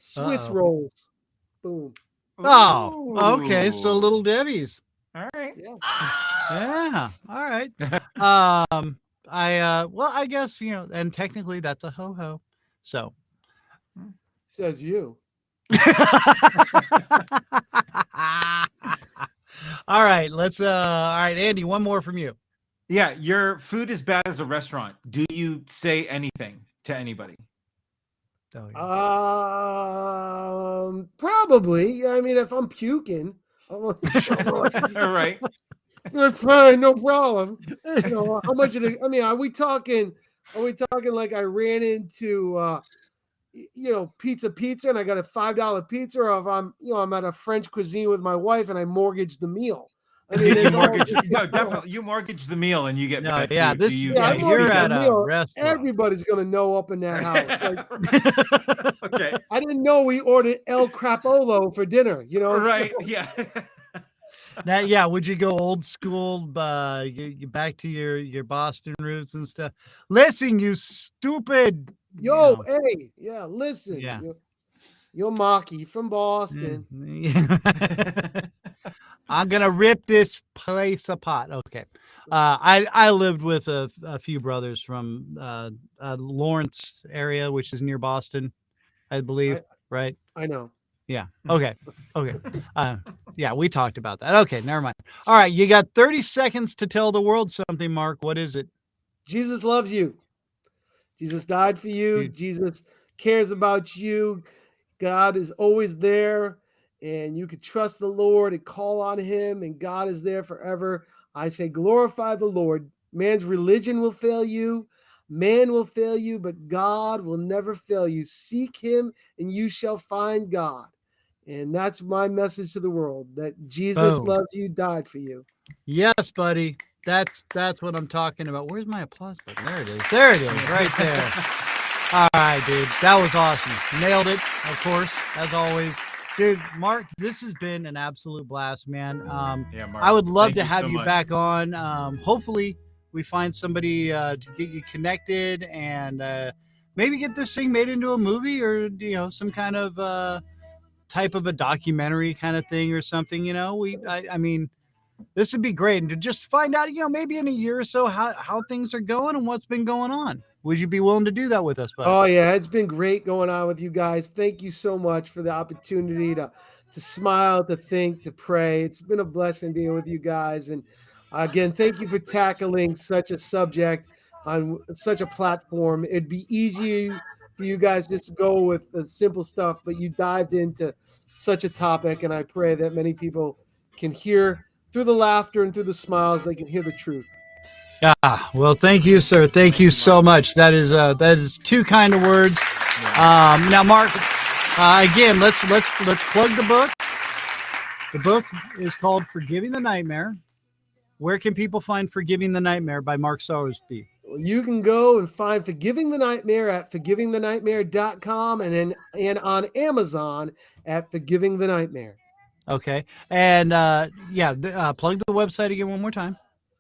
Swiss rolls. Boom. Oh, okay. So Little Debbie's. All right. Yeah. All right. I guess, and technically that's a ho-ho. So. Says you. All right. All right, Andy, one more from you. Yeah. Your food is bad as a restaurant. Do you say anything to anybody? Oh, yeah. Probably. If I'm puking, all right. That's fine, no problem. How much of it? Are we talking like I ran into pizza and I got a $5 pizza, or if I'm at a French cuisine with my wife and I mortgaged the meal? Definitely. You mortgage the meal and you get bad food. You're at a restaurant. Everybody's gonna know up in that house. Okay. I didn't know we ordered El Crapolo for dinner. Right? So. Yeah. Now, would you go old school? You back to your Boston roots and stuff. Listen, you stupid. Hey, yeah. Listen. Yeah. You're Marky from Boston. I'm gonna rip this place apart. Okay, I lived with a few brothers from Lawrence area, which is near Boston, I believe. Right? I know. Yeah. Okay. Yeah, we talked about that. Okay, never mind. All right, you got 30 seconds to tell the world something, Mark. What is it? Jesus loves you. Jesus died for you. Jesus cares about you. God is always there. And you can trust the Lord and call on Him, and God is there forever. I say, glorify the Lord. Man's religion will fail you. Man will fail you, but God will never fail you. Seek Him, and you shall find God. And that's my message to the world, that Jesus loves you, died for you. Yes, buddy. That's what I'm talking about. Where's my applause button? There it is. There it is, right there. All right, dude. That was awesome. Nailed it, of course, as always. Dude, Mark, this has been an absolute blast, man. Mark, I would love to have so you much. back on. Hopefully, we find somebody to get you connected and maybe get this thing made into a movie or some kind of type of a documentary kind of thing or something, you know, I mean, this would be great. And to just find out, you know, maybe in a year or so how things are going and what's been going on. Would you be willing to do that with us, bud? Oh yeah, it's been great going on with you guys. Thank you so much for the opportunity to smile, to think, to pray. It's been a blessing being with you guys. And again, thank you for tackling such a subject on such a platform. It'd be easy for you guys just to go with the simple stuff, but you dived into such a topic, and I pray that many people can hear through the laughter and through the smiles, they can hear the truth. Well, thank you, sir. Thank you so much. That is two kind of words. Now, Mark, again, let's plug the book. The book is called Forgiving the Nightmare. Where can people find Forgiving the Nightmare by Mark Sowersby? You can go and find Forgiving the Nightmare at forgivingthenightmare.com and on Amazon at Forgiving the Nightmare. Okay. And plug the website again one more time.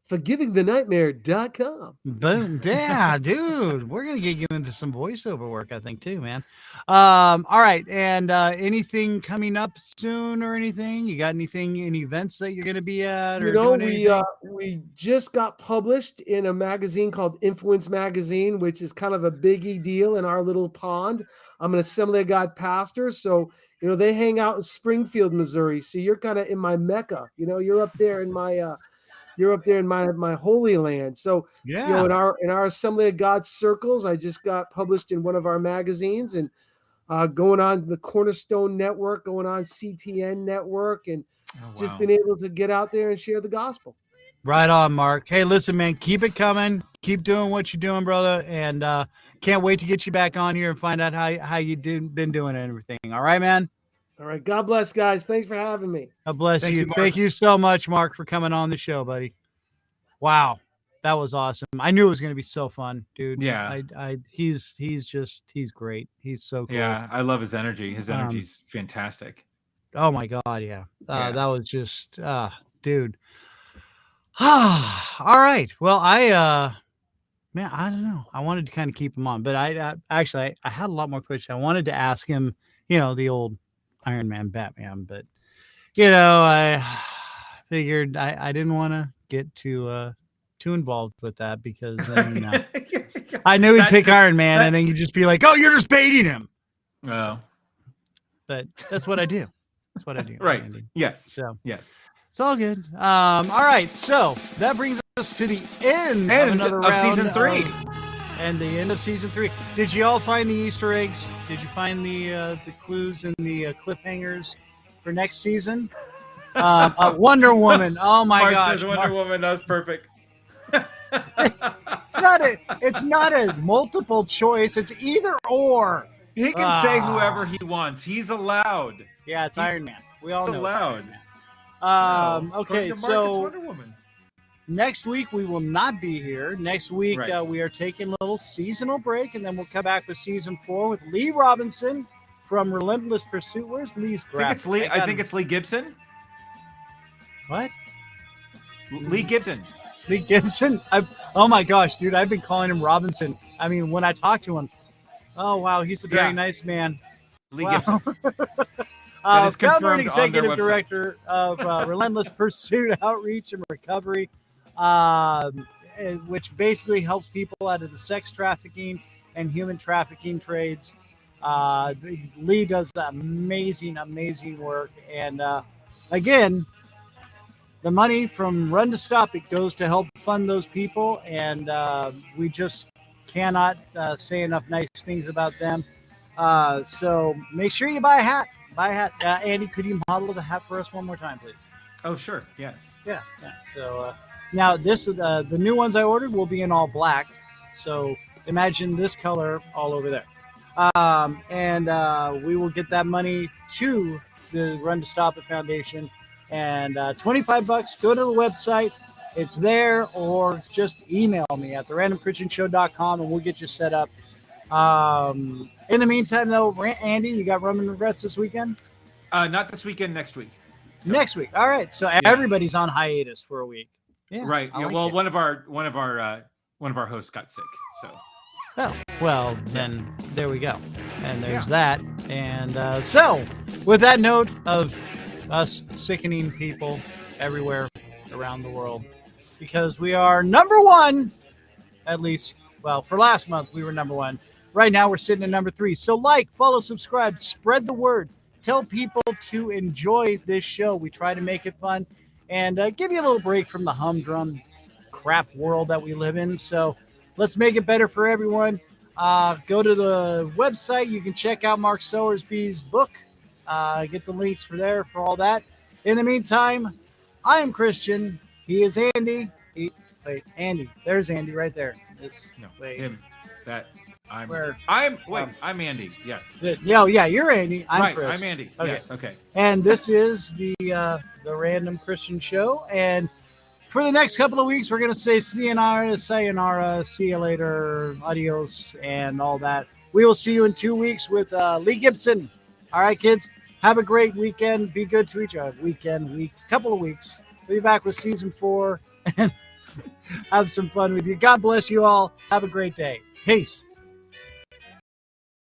forgivingthenightmare.com. Boom. Yeah, dude. We're going to get you into some voiceover work, I think, too, man. All right. And anything coming up soon or anything? You got anything, any events that you're going to be at? Or you know, doing we just got published in a magazine called Influence Magazine, which is kind of a biggie deal in our little pond. I'm an Assembly of God pastor. So, you know, they hang out in Springfield, Missouri. So you're kind of in my Mecca. You know, you're up there in my my Holy Land. So, yeah, you know, in our Assembly of God circles, I just got published in one of our magazines, and going on the Cornerstone Network, going on CTN Network, and just been able to get out there and share the gospel. Right on, Mark. Hey, listen, man, keep it coming. Keep doing what you're doing, brother. And can't wait to get you back on here and find out how you been doing and everything. All right, man? All right. God bless, guys. Thanks for having me. God bless you. Thank you so much, Mark, for coming on the show, buddy. Wow. That was awesome. I knew it was going to be so fun, dude. Yeah. He's great. He's so cool. Yeah. I love his energy. His energy's fantastic. Oh my God. Yeah. That was just, dude. All right. Well, I don't know. I wanted to kind of keep him on, but I had a lot more questions. I wanted to ask him, you know, the old Iron Man, Batman, but you know, I figured I didn't want to get too involved with that because then, I knew he'd pick Iron Man and then you'd just be like, oh, you're just baiting him. Oh, so, but that's what I do. That's what I do. Right. Andy. Yes. So yes. It's all good. All right. So that brings us to the end of another round season 3. And the end of season 3. Did you all find the Easter eggs? Did you find the clues and the cliffhangers for next season? Wonder Woman. Oh my Mark gosh. says Wonder Woman. That was perfect. It's not a multiple choice. It's either or. He can say whoever he wants. He's allowed. Yeah, it's Iron Man. We all know it's Iron Man. Okay, so Wonder Woman. Next week we will not be here. Next week we are taking a little seasonal break, and then we'll come back with season 4 with Lee Robinson from Relentless Pursuit. Where's Lee's graphic? I think it's Lee Gibson. What? Lee Gibson. Lee Gibson? Oh my gosh, dude! I've been calling him Robinson. I mean, when I talk to him, oh wow, he's a very nice man. Lee Gibson. Founder and executive director of Relentless Pursuit Outreach and Recovery, which basically helps people out of the sex trafficking and human trafficking trades. Lee does amazing work. And again, the money from Run to Stop It goes to help fund those people. And we just cannot say enough nice things about them. So make sure you buy a hat. Andy, could you model the hat for us one more time, please? Oh, sure. Yes. Yeah. So now the new ones I ordered will be in all black. So imagine this color all over there. And we will get that money to the Run to Stop It Foundation. And $25, go to the website. It's there, or just email me at therandomchristianshow.com and we'll get you set up. In the meantime, though, Andy, you got Roman Regrets this weekend? Not this weekend. Next week. So, next week. All right. So everybody's on hiatus for a week. Yeah. Right. Yeah. Well, one of our hosts got sick. So. Oh well, then there we go. And there's that. And so with that note of us sickening people everywhere around the world, because we are number one, at least, well, for last month, we were number one. Right now, we're sitting at number 3. So follow, subscribe, spread the word. Tell people to enjoy this show. We try to make it fun and give you a little break from the humdrum crap world that we live in. So let's make it better for everyone. Go to the website. You can check out Mark Sowersby's book. Get the links for all that. In the meantime, I am Christian. He is Andy. Andy. There's Andy right there. Him. I'm Andy. Yes. Yeah, you're Andy. I'm Chris. I'm Andy. Okay. Yes. Okay. And this is the Random Christian Show. And for the next couple of weeks, we're going to say sayonara, see you later, adios, and all that. We will see you in 2 weeks with Lee Gibson. All right, kids. Have a great weekend. Be good to each other. Couple of weeks. We'll be back with season 4 and have some fun with you. God bless you all. Have a great day. Peace.